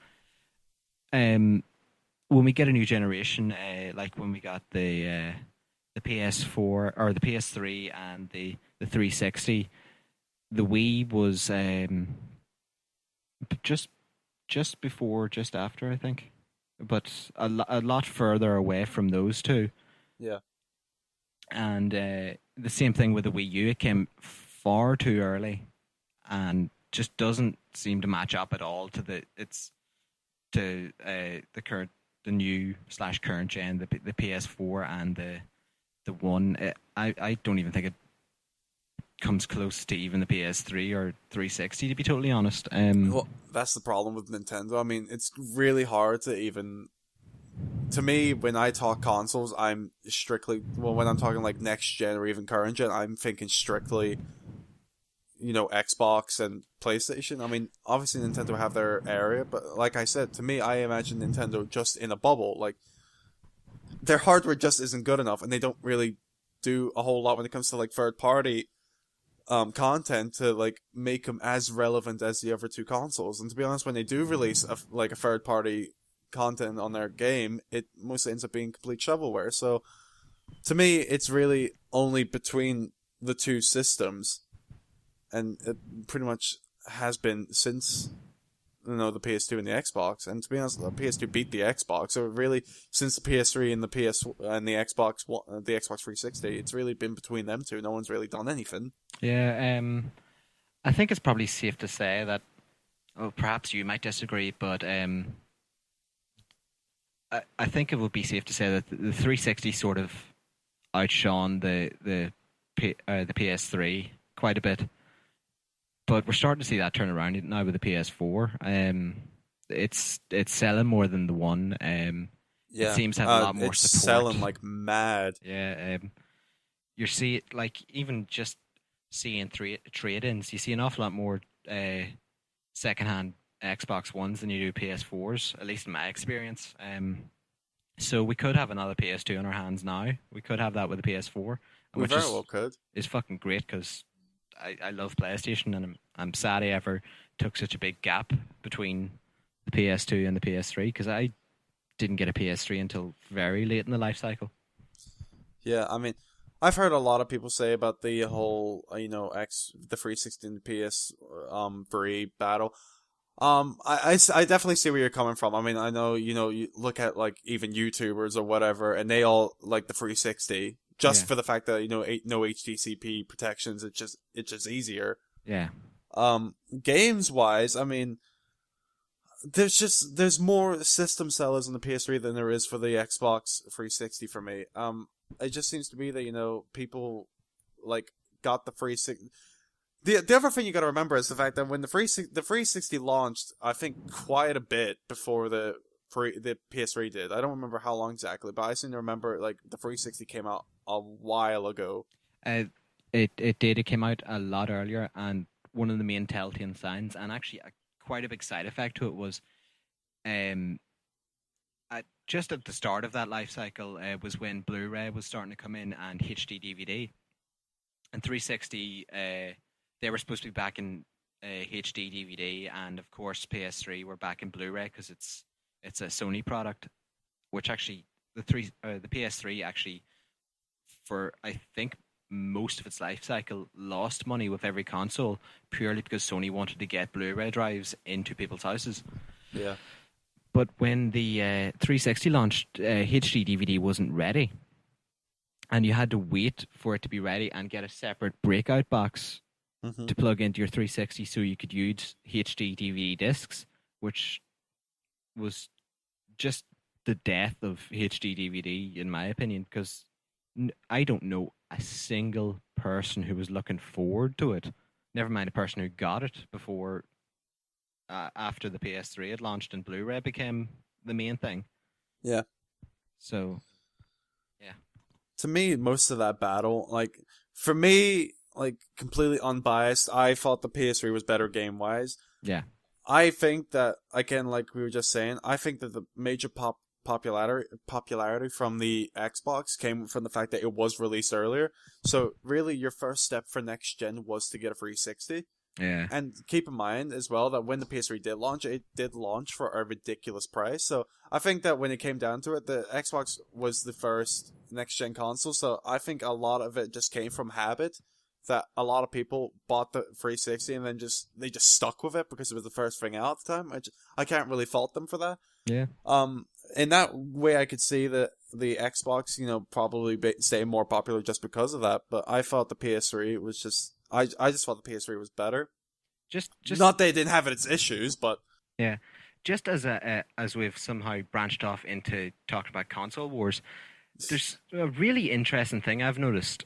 Um, when we get a new generation, like when we got the PS4 or the PS3 and the 360, the Wii was just before, just after, I think, but a lot further away from those two. Yeah. And the same thing with the Wii U; it came far too early, and just doesn't seem to match up at all to the new slash current gen, the PS4 and the one. I don't even think it comes close to even the PS3 or 360, to be totally honest. Well, that's the problem with Nintendo. I mean, it's really hard to even. To me, when I talk consoles, I'm strictly when I'm talking like next gen or even current gen, I'm thinking strictly, Xbox and PlayStation. I mean, obviously Nintendo have their area, but like I said, to me, I imagine Nintendo just in a bubble. Like their hardware just isn't good enough, and they don't really do a whole lot when it comes to like third party content to like make them as relevant as the other two consoles. And to be honest, when they do release a third party content on their game, it mostly ends up being complete shovelware. So to me, it's really only between the two systems, and it pretty much has been since the PS2 and the Xbox. And to be honest, the PS2 beat the Xbox. So really, since the PS3 and the Xbox the Xbox 360, it's really been between them two. No one's really done anything. Yeah, I think it's probably safe to say that. Oh, perhaps you might disagree, but I think it would be safe to say that the 360 sort of outshone the PS3 quite a bit. But we're starting to see that turn around now with the PS4. It's selling more than the one. It Yeah, seems to have a lot more it's support. selling like mad. Yeah, you see, like even just seeing trade-ins, you see an awful lot more secondhand Xbox Ones than you do PS4s, at least in my experience. So we could have another PS2 in our hands now. We could have that with the PS4, We which very well could. is fucking great because I love PlayStation, and I'm sad I ever took such a big gap between the PS2 and the PS3 because I didn't get a PS3 until very late in the life cycle. Yeah, I mean, I've heard a lot of people say about the whole, the 360 and the PS 3 battle. I definitely see where you're coming from. I mean, I know, you look at like even YouTubers or whatever, and they all like the 360 just Yeah. for the fact that no HDCP protections. It's just easier. Yeah. Games wise, I mean, there's more system sellers on the PS3 than there is for the Xbox 360 for me. It just seems to be that people like got the 360. The other thing you got to remember is the fact that when the 360 launched, I think quite a bit before the PS3 did. I don't remember how long exactly, but I seem to remember like the 360 came out a while ago. Uh, it did. It came out a lot earlier, and one of the main telltale signs, and actually quite a big side effect to it, was um, just at the start of that life cycle was when Blu-ray was starting to come in and HD DVD, and 360. They were supposed to be back in HD DVD, and of course PS3 were back in Blu-ray because it's a Sony product, which actually the PS3 actually, for I think most of its life cycle, lost money with every console purely because Sony wanted to get Blu-ray drives into people's houses. Yeah. But when the 360 launched, HD DVD wasn't ready, and you had to wait for it to be ready and get a separate breakout box Hmm. to plug into your 360 so you could use HD DVD discs, which was just the death of HD DVD, in my opinion, because I don't know a single person who was looking forward to it. Never mind a person who got it before, after the PS3 had launched and Blu-ray became the main thing. Yeah. So, yeah. To me, most of that battle, like, for me, like, completely unbiased, I thought the PS3 was better game-wise. Yeah. I think that, again, like we were just saying, I think that the major popularity from the Xbox came from the fact that it was released earlier. So really, your first step for next gen was to get a 360. Yeah. And keep in mind as well that when the PS3 did launch, it did launch for a ridiculous price. So I think that when it came down to it, the Xbox was the first next gen console. So I think a lot of it just came from habit. That a lot of people bought the 360 and then they just stuck with it because it was the first thing out at the time. I can't really fault them for that. Yeah. In that way, I could see that the Xbox, probably stay more popular just because of that. But I thought the PS3 was just, I just thought the PS3 was better. Just Not that it didn't have its issues, but yeah. Just as we've somehow branched off into talking about console wars, there's a really interesting thing I've noticed.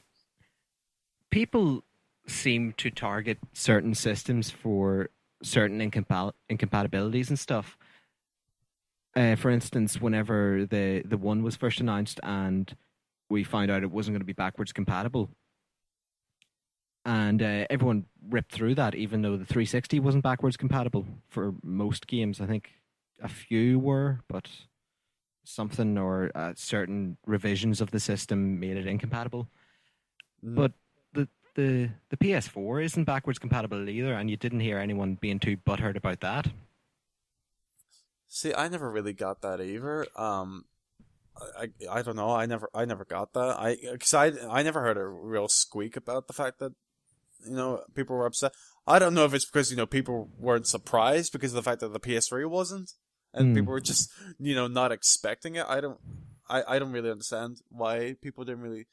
People seem to target certain systems for certain incompatibilities and stuff. For instance, whenever the one was first announced and we found out it wasn't going to be backwards compatible, and everyone ripped through that, even though the 360 wasn't backwards compatible for most games. I think a few were, but something or certain revisions of the system made it incompatible. But the PS4 isn't backwards compatible either, and you didn't hear anyone being too butthurt about that. see, I never really got that either. I don't know. I never got that. Cause I never heard a real squeak about the fact that people were upset. I don't know if it's because people weren't surprised because of the fact that the PS3 wasn't, and people were just not expecting it. I don't really understand why people didn't really.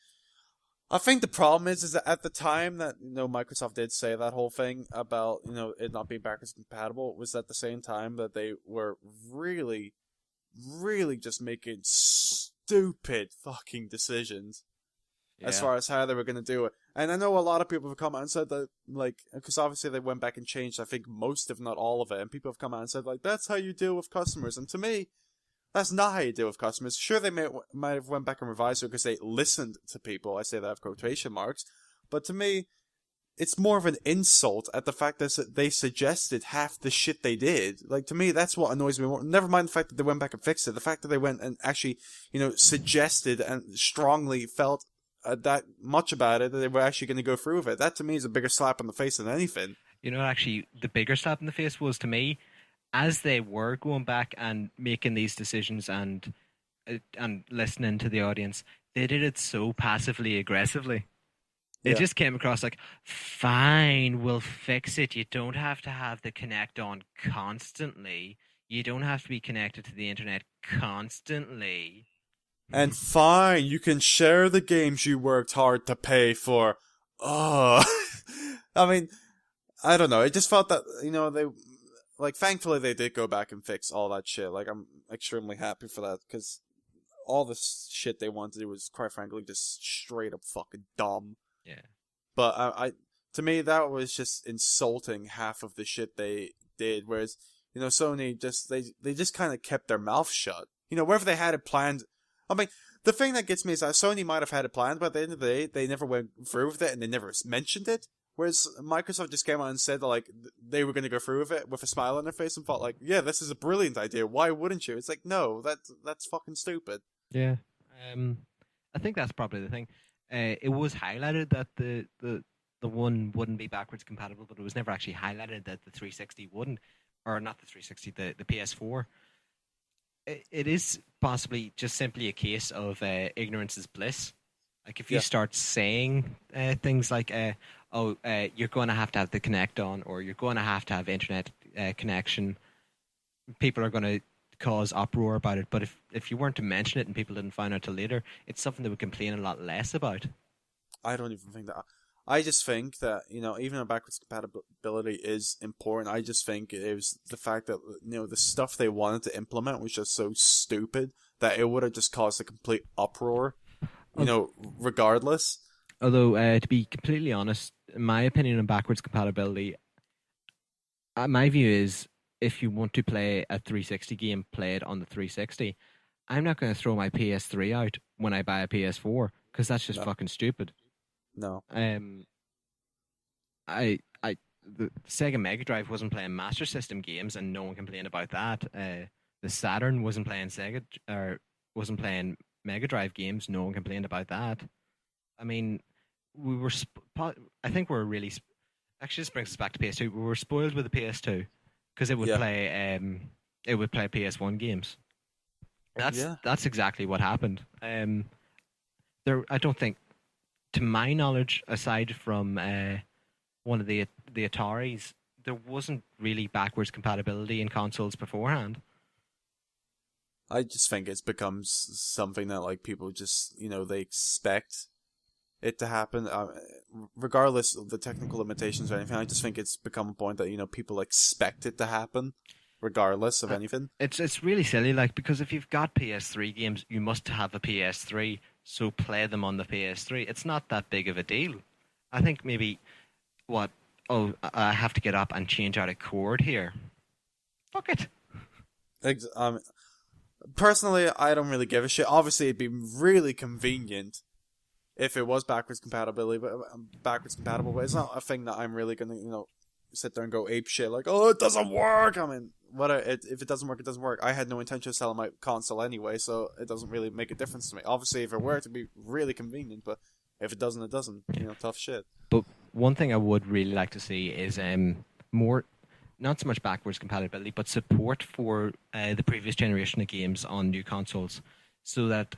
I think the problem is that at the time that Microsoft did say that whole thing about it not being backwards compatible, was at the same time that they were really, really just making stupid fucking decisions as far as how they were going to do it. And I know a lot of people have come out and said that, like, because obviously they went back and changed, I think, most, if not all of it, and people have come out and said, like, that's how you deal with customers. And to me, that's not how you deal with customers. Sure, they might have went back and revised it because they listened to people. I say that with quotation marks. But to me, it's more of an insult at the fact that they suggested half the shit they did. Like, to me, that's what annoys me more. Never mind the fact that they went back and fixed it. The fact that they went and actually, suggested and strongly felt that much about it, that they were actually going to go through with it. That, to me, is a bigger slap in the face than anything. Actually, the bigger slap in the face was, to me, as they were going back and making these decisions and listening to the audience, they did it so passively aggressively. It just came across like, fine, we'll fix it. You don't have to have the Kinect on constantly. You don't have to be connected to the internet constantly. And fine, you can share the games you worked hard to pay for. Oh, I mean, I don't know. It just felt that, they, like, thankfully they did go back and fix all that shit. Like, I'm extremely happy for that, because all the shit they wanted to do was, quite frankly, just straight up fucking dumb. Yeah. But to me, that was just insulting half of the shit they did. Whereas, Sony they just kind of kept their mouth shut. Wherever they had it planned. I mean, the thing that gets me is that Sony might have had it planned, but at the end of the day, they never went through with it and they never mentioned it. Whereas Microsoft just came out and said that, like, they were going to go through with it with a smile on their face and thought, like, yeah, this is a brilliant idea. Why wouldn't you? It's like, no, that's fucking stupid. Yeah. I think that's probably the thing. It was highlighted that the one wouldn't be backwards compatible, but it was never actually highlighted that the 360 wouldn't, or not the 360, the PS4. It is possibly just simply a case of ignorance is bliss. Like if you Yeah, start saying things like, you're going to have the Connect on, or you're going to have internet connection, people are going to cause uproar about it. But if you weren't to mention it and people didn't find out till later, it's something they would complain a lot less about. I don't even think that. I just think that, even though backwards compatibility is important, I just think it was the fact that, the stuff they wanted to implement was just so stupid that it would have just caused a complete uproar, Al- regardless. Although, to be completely honest, my opinion on backwards compatibility, my view is if you want to play a 360 game, play it on the 360. I'm not going to throw my PS3 out when I buy a PS4 because that's just No, fucking stupid. no. Um, the Sega Mega Drive wasn't playing Master System games, and no one complained about that. The Saturn wasn't playing Sega or wasn't playing Mega Drive games. No one complained about that. I mean, we were. I think we're really. Actually, this brings us back to PS2. We were spoiled with the PS2 because it would Yeah, play. It would play PS1 games. yeah. That's exactly what happened. There, I don't think, to my knowledge, aside from one of the Ataris, there wasn't really backwards compatibility in consoles beforehand. I just think it's become something that like people just they expect it to happen, regardless of the technical limitations or anything. I just think it's become a point that people expect it to happen, regardless of anything. It's really silly, like because if you've got PS3 games, you must have a PS3, so play them on the PS3. It's not that big of a deal. I think maybe what? Oh, I have to get up and change out a cord here. Fuck it. Ex- um, Personally, I don't really give a shit. Obviously, it'd be really convenient if it was backwards compatible, but it's not a thing that I'm really gonna sit there and go ape shit like, oh, it doesn't work. I mean, if it doesn't work, it doesn't work. I had no intention of selling my console anyway, so it doesn't really make a difference to me. Obviously, if it were, it'd be really convenient, but if it doesn't, it doesn't. Tough shit. But one thing I would really like to see is more, not so much backwards compatibility, but support for the previous generation of games on new consoles, so that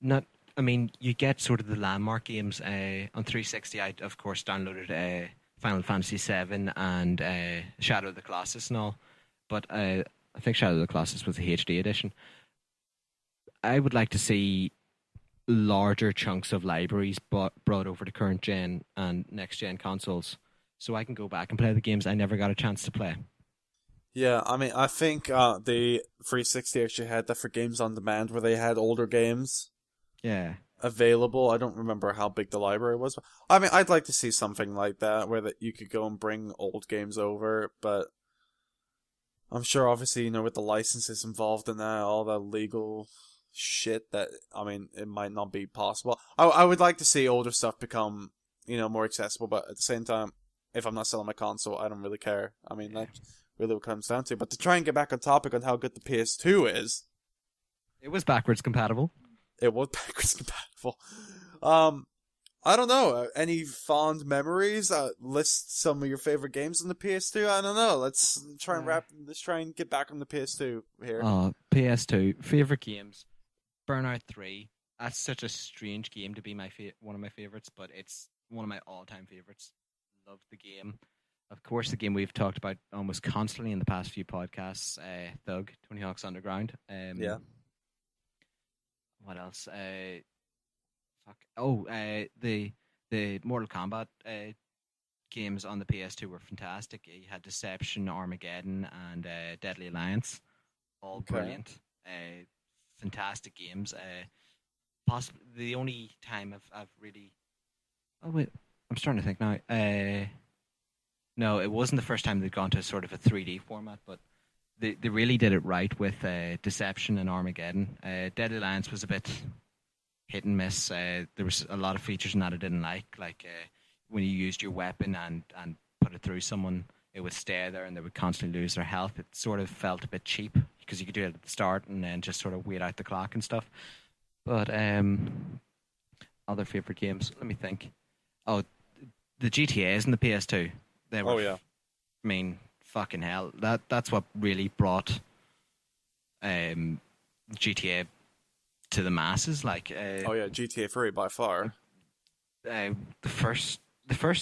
not. I mean, you get sort of the landmark games on 360. I of course downloaded Final Fantasy VII and Shadow of the Colossus and all, but I think Shadow of the Colossus was the HD edition. I would like to see larger chunks of libraries brought over to current gen and next gen consoles, so I can go back and play the games I never got a chance to play. Yeah, I mean, I think the 360 actually had that for games on demand, where they had older games Yeah, available. I don't remember how big the library was, but I mean, I'd like to see something like that where that you could go and bring old games over, but I'm sure obviously, with the licenses involved in that, all the legal shit that, I mean, it might not be possible. I would like to see older stuff become, more accessible, but at the same time, if I'm not selling my console, I don't really care. I mean, that's really what it comes down to. But to try and get back on topic on how good the PS2 is, it was backwards compatible. it was backwards compatible. Um, I don't know. Any fond memories? List some of your favorite games on the PS2. I don't know. Let's try and Uh, Let's try and get back on the PS2 here. PS2 favorite games. Burnout 3. That's such a strange game to be one of my favorites, but it's one of my all-time favorites. Love the game. Of course, the game we've talked about almost constantly in the past few podcasts, Thug, Tony Hawk's Underground. Yeah. What else? Fuck. Oh, the Mortal Kombat games on the PS2 were fantastic. You had Deception, Armageddon, and Deadly Alliance. All Okay. brilliant. Fantastic games. Possibly the only time I've really. Oh wait, I'm starting to think now. No, it wasn't the first time they'd gone to sort of a 3D format, but they really did it right with Deception and Armageddon. Deadly Alliance was a bit hit and miss. There was a lot of features in that I didn't like when you used your weapon and put it through someone, it would stay there and they would constantly lose their health. It sort of felt a bit cheap because you could do it at the start and then just sort of wait out the clock and stuff. But other favorite games, let me think. Oh, the GTA's in the PS2. They were, Oh yeah. I mean, fucking hell. That's what really brought GTA to the masses. Oh yeah, GTA 3 by far. The first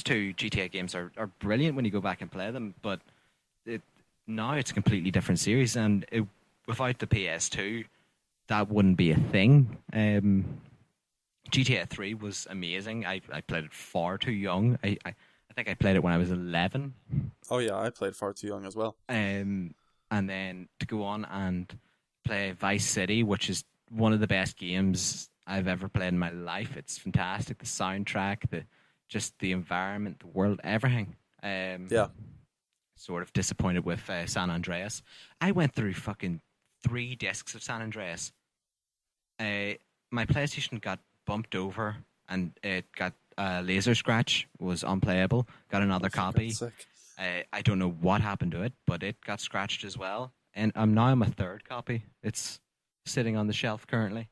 two GTA games are brilliant when you go back and play them, but it, now it's a completely different series, and without the PS2, that wouldn't be a thing. GTA 3 was amazing. I played it far too young. I think I played it when I was 11. Oh yeah, I played far too young as well. And then to go on and play Vice City, which is one of the best games I've ever played in my life. It's fantastic. The soundtrack, the environment, the world, everything. Yeah. Sort of disappointed with San Andreas. I went through fucking 3 discs of San Andreas. My PlayStation got bumped over and it got laser scratch, was unplayable. Got another copy. I don't know what happened to it, but it got scratched as well. And I'm now on my 3rd copy. It's sitting on the shelf currently.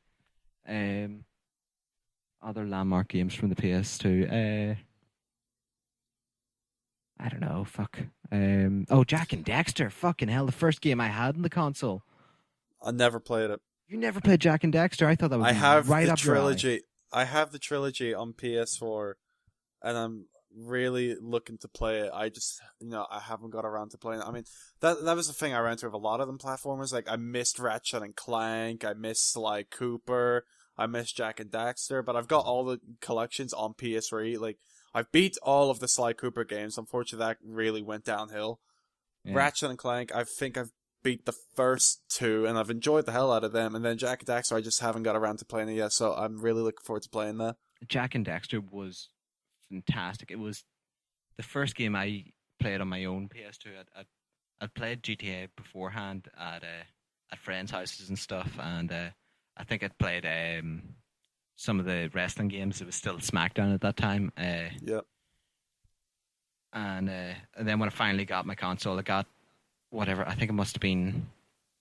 Other landmark games from the PS2. I don't know. Fuck. Jak and Daxter. Fucking hell, the first game I had in the console. I never played it. You never played Jak and Daxter? I thought that was right up your alley. I have the trilogy on PS4, and I'm really looking to play it. I just, I haven't got around to playing it. I mean, that was the thing I ran into with a lot of them platformers. Like, I missed Ratchet and Clank, I missed Sly Cooper, I missed Jak and Daxter, but I've got all the collections on PS3. Like, I've beat all of the Sly Cooper games. Unfortunately, that really went downhill. Yeah. Ratchet and Clank, I think I've beat the first 2, and I've enjoyed the hell out of them. And then Jak and Daxter, I just haven't got around to playing it yet, so I'm really looking forward to playing that. Jak and Daxter was fantastic. It was the first game I played on my own PS2. I'd played GTA beforehand at friends' houses and stuff, and I think I'd played some of the wrestling games. It was still SmackDown at that time. Yep. And then when I finally got my console, I got whatever, I think it must have been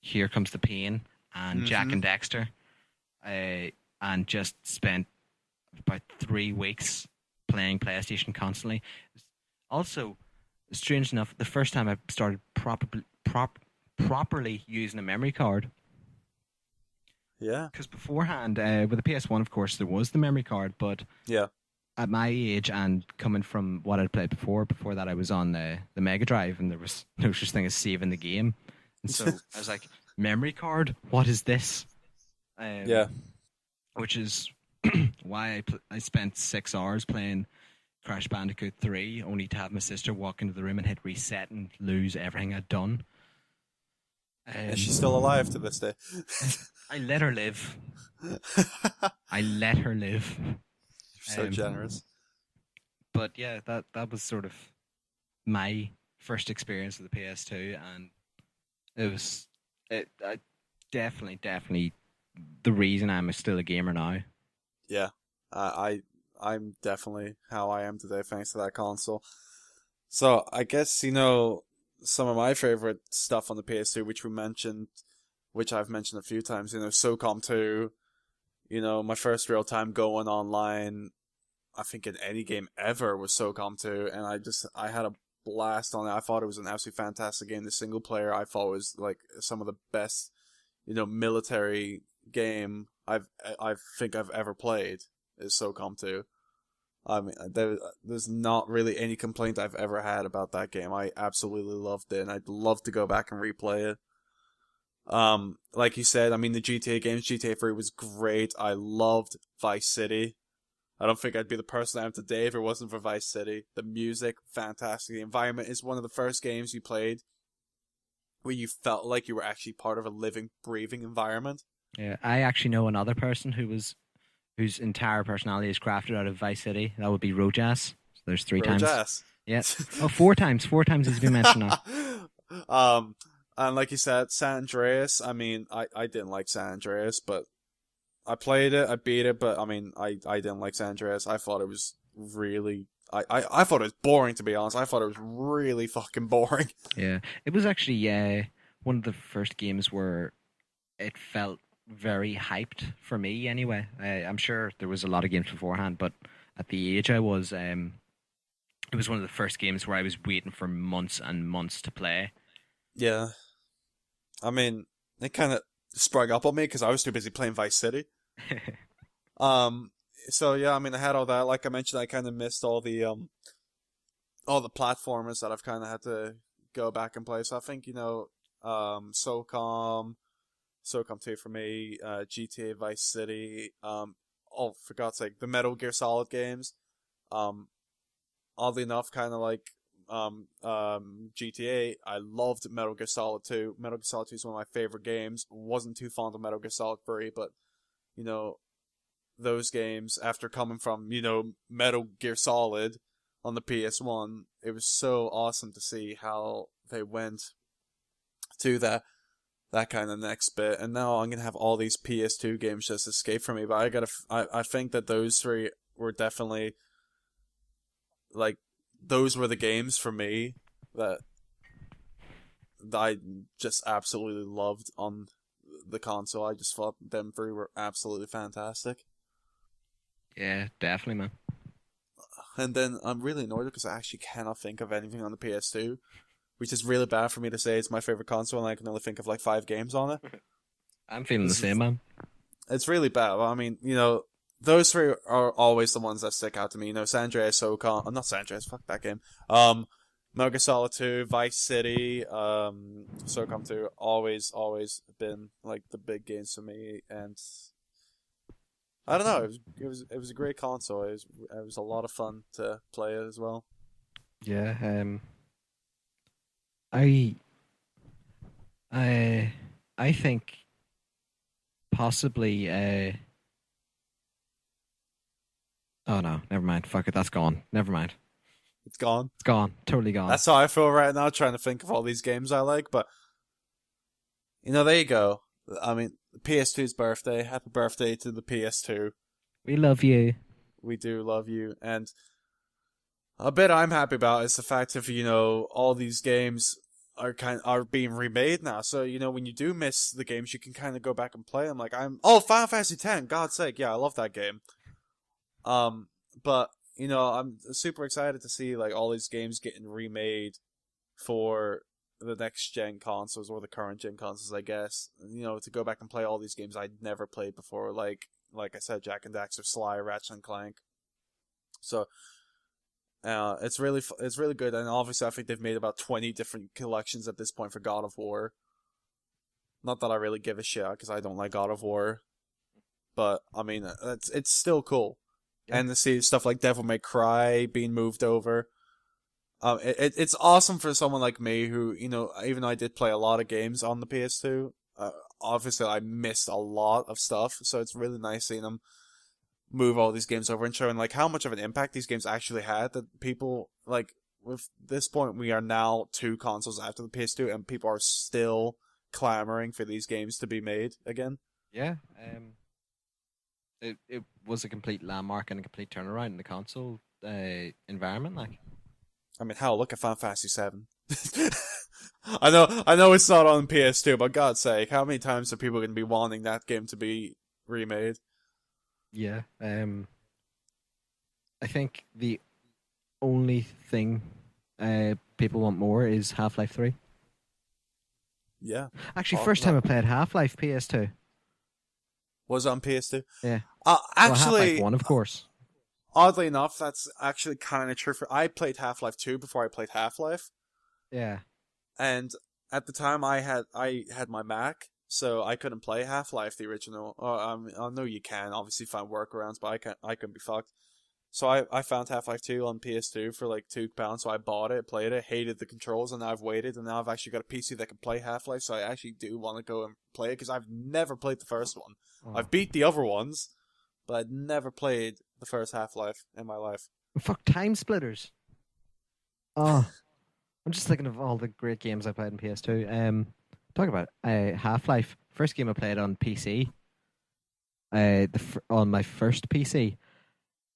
Here Comes the Pain and Jak and Daxter, and just spent about 3 weeks playing PlayStation constantly. Also, strange enough, the first time I started properly using a memory card. Yeah. Because beforehand, with the PS1, of course, there was the memory card, but yeah, at my age and coming from what I'd played before that I was on the Mega Drive, and there was no such thing as saving the game. And so I was like, memory card? What is this? Yeah. Which is why I spent 6 hours playing Crash Bandicoot 3, only to have my sister walk into the room and hit reset and lose everything I'd done. Is she still alive to this day? I let her live. I let her live. So generous. But yeah, that was sort of my first experience with the PS2, and I definitely the reason I'm still a gamer now. Yeah, I'm definitely how I am today thanks to that console. So I guess some of my favorite stuff on the PS2, which I've mentioned a few times. SOCOM 2. My first real time going online, I think in any game ever, was SOCOM 2, and I had a blast on it. I thought it was an absolutely fantastic game. The single player I thought was like some of the best, military game I think I've ever played is SOCOM 2. I mean, there's not really any complaint I've ever had about that game. I absolutely loved it, and I'd love to go back and replay it. Like you said, I mean, the GTA games, GTA 3 was great. I loved Vice City. I don't think I'd be the person I am today if it wasn't for Vice City. The music, fantastic. The environment is one of the first games you played where you felt like you were actually part of a living, breathing environment. Yeah, I actually know another person whose entire personality is crafted out of Vice City. That would be Rojas. So there's 3 times. Rojas. Yeah. Oh, 4 times. 4 times he's been mentioned now. And like you said, San Andreas, I mean, I didn't like San Andreas, but I played it, I beat it, but I mean, I didn't like San Andreas. I thought it was really... I thought it was boring, to be honest. I thought it was really fucking boring. Yeah. It was actually one of the first games where it felt very hyped for me anyway. I'm sure there was a lot of games beforehand, but at the age I was, it was one of the first games where I was waiting for months and months to play. Yeah. I mean, it kind of sprung up on me because I was too busy playing Vice City. Um, so yeah, I mean, I had all that. Like I mentioned, I kind of missed all the platformers that I've kind of had to go back and play. So I think SOCOM 2 for me, GTA Vice City, oh for God's sake, the Metal Gear Solid games. Um, Oddly enough, kind of like GTA, I loved Metal Gear Solid 2. Metal Gear Solid 2 is one of my favorite games. Wasn't too fond of Metal Gear Solid 3, but you know those games after coming from Metal Gear Solid on the PS1, it was so awesome to see how they went to that kind of next bit. And now I'm gonna have all these PS2 games just escape from me. But I think that those three were definitely like those were the games for me that I just absolutely loved on the console. I just thought them three were absolutely fantastic. Yeah, definitely, man. And then I'm really annoyed because I actually cannot think of anything on the PS2, which is really bad for me to say it's my favorite console and I can only think of like 5 games on it. I'm feeling the This same, is, man. it's really bad. Well, I mean, those three are always the ones that stick out to me. San Andreas, SOCOM, not San Andreas, fuck that game. Metal Gear Solid 2, Vice City, SOCOM 2, always been like the big games for me, and I don't know, it was a great console. It was a lot of fun to play it as well. Yeah. I I I think possibly. Oh no, never mind. Fuck it, that's gone. Never mind. It's gone. It's gone. Totally gone. That's how I feel right now, trying to think of all these games I like. But there you go. I mean, PS2's birthday. Happy birthday to the PS2. We love you. We do love you, and a bit I'm happy about is the fact of all these games are being remade now. So when you do miss the games, you can kind of go back and play them. Like Final Fantasy X. God's sake, yeah, I love that game. Um, but I'm super excited to see like all these games getting remade for the next gen consoles or the current gen consoles, I guess. To go back and play all these games I'd never played before, like I said, Jack and Daxter, Sly, Ratchet and Clank. So it's really good, and obviously I think they've made about 20 different collections at this point for God of War. Not that I really give a shit because I don't like God of War, but I mean it's still cool, Yeah. and to see stuff like Devil May Cry being moved over. It's awesome for someone like me who even though I did play a lot of games on the PS2, obviously I missed a lot of stuff, so it's really nice seeing them move all these games over and showing like how much of an impact these games actually had. That people like with this point we are now 2 consoles after the PS2 and people are still clamoring for these games to be made again. Yeah. It was a complete landmark and a complete turnaround in the console environment. Like, I mean, hell, look at Final Fantasy 7. I know it's not on PS2, but God's sake, how many times are people going to be wanting that game to be remade? yeah. I think the only thing people want more is Half-Life 3. Yeah. Actually, Oh, first time I played Half-Life PS2. was on PS2. Yeah. Well, Half-Life Actually, 1, of course. oddly enough, that's actually kind of true. I played Half-Life 2 before I played Half-Life, Yeah. and at the time I had my Mac, so I couldn't play Half-Life the original. I know you can obviously find workarounds, but I couldn't be fucked. So I found Half-Life 2 on PS2 for like £2, so I bought it, played it, hated the controls, and now I've waited, and now I've actually got a PC that can play Half-Life, so I actually do want to go and play it, because I've never played the first one. Oh. I've beat the other ones, but I'd never played the first Half-Life in my life. Fuck, Time Splitters. Oh, I'm just thinking of all the great games I played on PS2. Talk about Half-Life. First game I played on PC. On my first PC,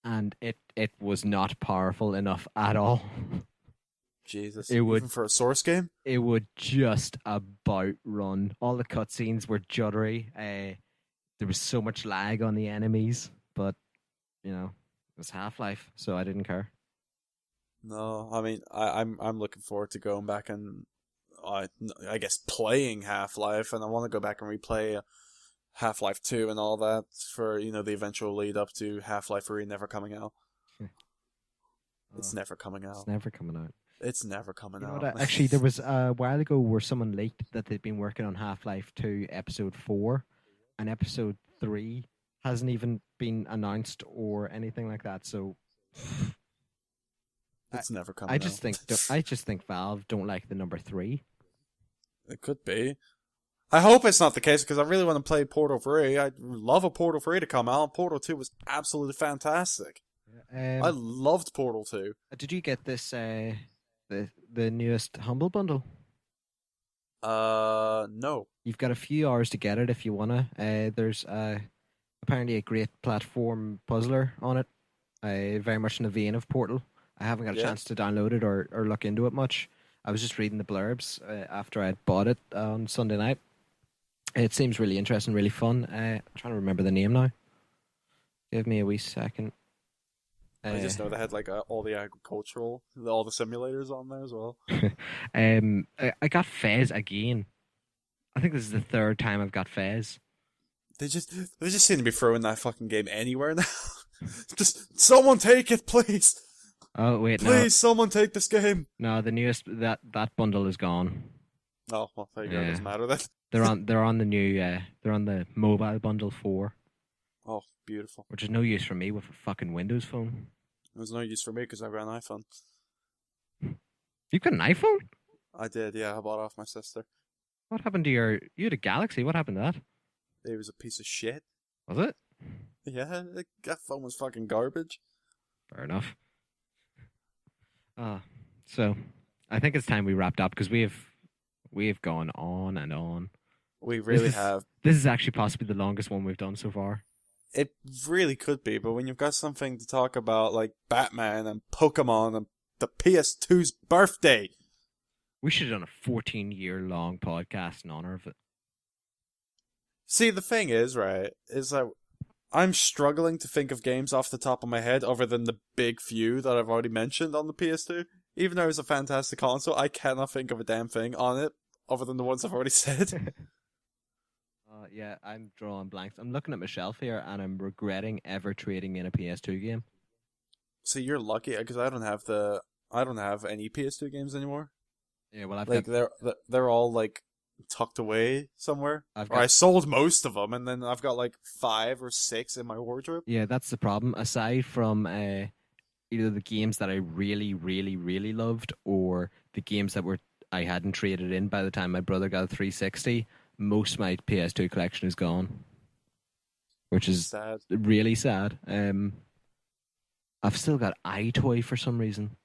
and it was not powerful enough at all. Jesus. It would Even for a Source game? it would just about run. All the cutscenes were juddery. There was so much lag on the enemies, but it was Half-Life, so I didn't care. No, I mean, I'm looking forward to going back and I guess playing Half-Life, and I want to go back and replay Half-Life 2 and all that for, the eventual lead up to Half-Life 3 never coming out. It's never coming out. It's never coming out. It's never coming You know out. what? Actually, there was a while ago where someone leaked that they'd been working on Half-Life 2 Episode 4, and Episode 3 hasn't even been announced or anything like that. So it's never coming I just out. I just think Valve don't like the number 3. It could be. I hope it's not the case because I really want to play Portal 3. I'd love a Portal 3 to come out. Portal 2 was absolutely fantastic. I loved Portal 2. Did you get this the newest Humble Bundle? No. You've got a few hours to get it if you wanna. There's apparently a great platform puzzler on it. Very much in the vein of Portal. I haven't got a chance to download it or look into it much. I was just reading the blurbs after I had bought it on Sunday night. It seems really interesting, really fun. I'm trying to remember the name now. Give me a wee second. I just know they had like all the agricultural, all the simulators on there as well. I got Fez again. I think this is the third time I've got Fez. They just seem to be throwing that fucking game anywhere now. Just someone take it, please. Oh wait, please, someone take this game. No, the newest that bundle is gone. Oh well, there you go. It doesn't matter then. They're on the new they're on the mobile bundle 4. Oh, beautiful. Which is no use for me with a fucking Windows phone. It was no use for me because I ran an iPhone. You've got an iPhone? I did, yeah. I bought it off my sister. What happened to you had a Galaxy? What happened to that? It was a piece of shit. Was it? Yeah, that phone was fucking garbage. Fair enough. So I think it's time we wrapped up because we've gone on and on. We really have. This is actually possibly the longest one we've done so far. It really could be, but when you've got something to talk about like Batman and Pokemon and the PS2's birthday, we should have done a 14-year-long podcast in honor of it. See, the thing is, right, is that I'm struggling to think of games off the top of my head other than the big few that I've already mentioned on the PS2. Even though it's a fantastic console, I cannot think of a damn thing on it other than the ones I've already said. Yeah, I'm drawing blanks. I'm looking at my shelf here and I'm regretting ever trading in a PS2 game. See, you're lucky because I don't have any PS2 games anymore. Yeah, well, they're all like tucked away somewhere. I sold most of them, and then I've got like 5 or 6 in my wardrobe. Yeah, that's the problem. Aside from either the games that I really, really, really loved, or the games that I hadn't traded in by the time my brother got a 360, most of my PS2 collection is gone, which is sad. Really sad. I've still got iToy for some reason.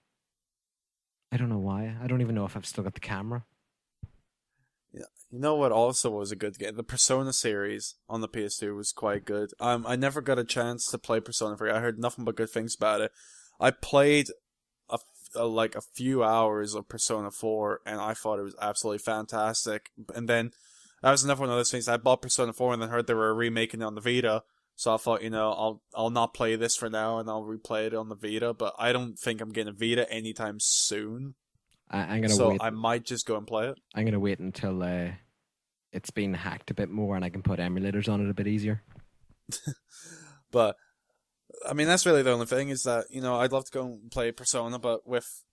I don't know why. I don't even know if I've still got the camera. Yeah, you know what also was a good game? The Persona series on the PS2 was quite good. I never got a chance to play Persona 3. I heard nothing but good things about it. I played a few hours of Persona 4, and I thought it was absolutely fantastic. And then that was another one of those things. I bought Persona 4 and then heard they were remaking it on the Vita. So I thought, I'll not play this for now and I'll replay it on the Vita. But I don't think I'm getting a Vita anytime soon. I'm gonna wait. I might just go and play it. I'm gonna wait until it's been hacked a bit more and I can put emulators on it a bit easier. But I mean, that's really the only thing is that I'd love to go and play Persona, but with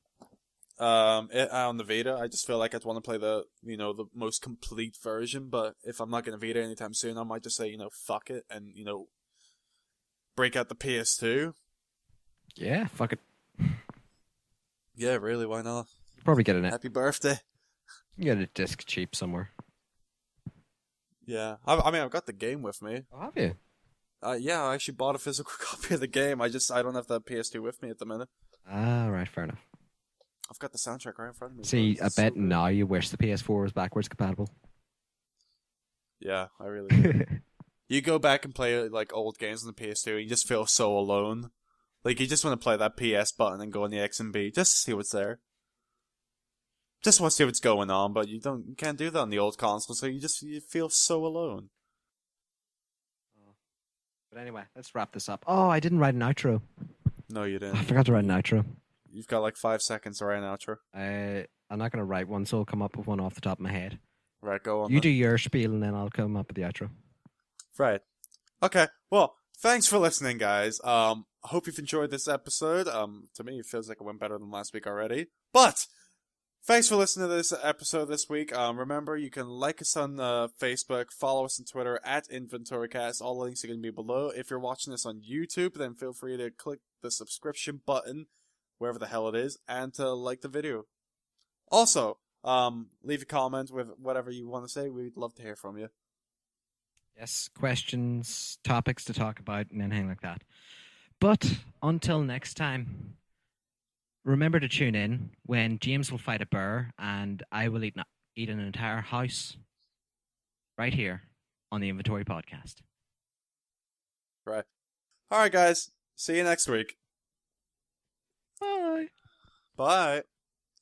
it on the Vita, I just feel like I'd want to play the the most complete version. But if I'm not getting a Vita anytime soon, I might just say fuck it and break out the PS2. Yeah, fuck it. Yeah, really, why not? Probably get it. Happy birthday. You get a disc cheap somewhere. Yeah, I mean, I've got the game with me. Oh, have you? Yeah, I actually bought a physical copy of the game. I don't have the PS2 with me at the minute. Ah, right, fair enough. I've got the soundtrack right in front of me. See, I bet now you wish the PS4 was backwards compatible. Yeah, I really do. You go back and play like old games on the PS2 and you just feel so alone. Like you just want to play that PS button and go on the X and B just to see what's there. Just want to see what's going on, but you can't do that on the old console, so you feel so alone. But anyway, let's wrap this up. Oh, I didn't write an outro. No, you didn't. I forgot to write an outro. You've got like 5 seconds to write an outro. I'm not going to write one, so I'll come up with one off the top of my head. Right, go on. You do your spiel, and then I'll come up with the outro. Right. Okay. Well, thanks for listening, guys. I hope you've enjoyed this episode. To me, it feels like it went better than last week already. But thanks for listening to this episode this week. Remember, you can like us on Facebook, follow us on Twitter at InventoryCast. All links are going to be below. If you're watching this on YouTube, then feel free to click the subscription button, wherever the hell it is, and to like the video. Also, leave a comment with whatever you want to say. We'd love to hear from you. Yes, questions, topics to talk about, and anything like that. But until next time, remember to tune in when James will fight a bear and I will eat an entire house right here on the Inventory Podcast. Right. All right, guys. See you next week. Bye. Bye.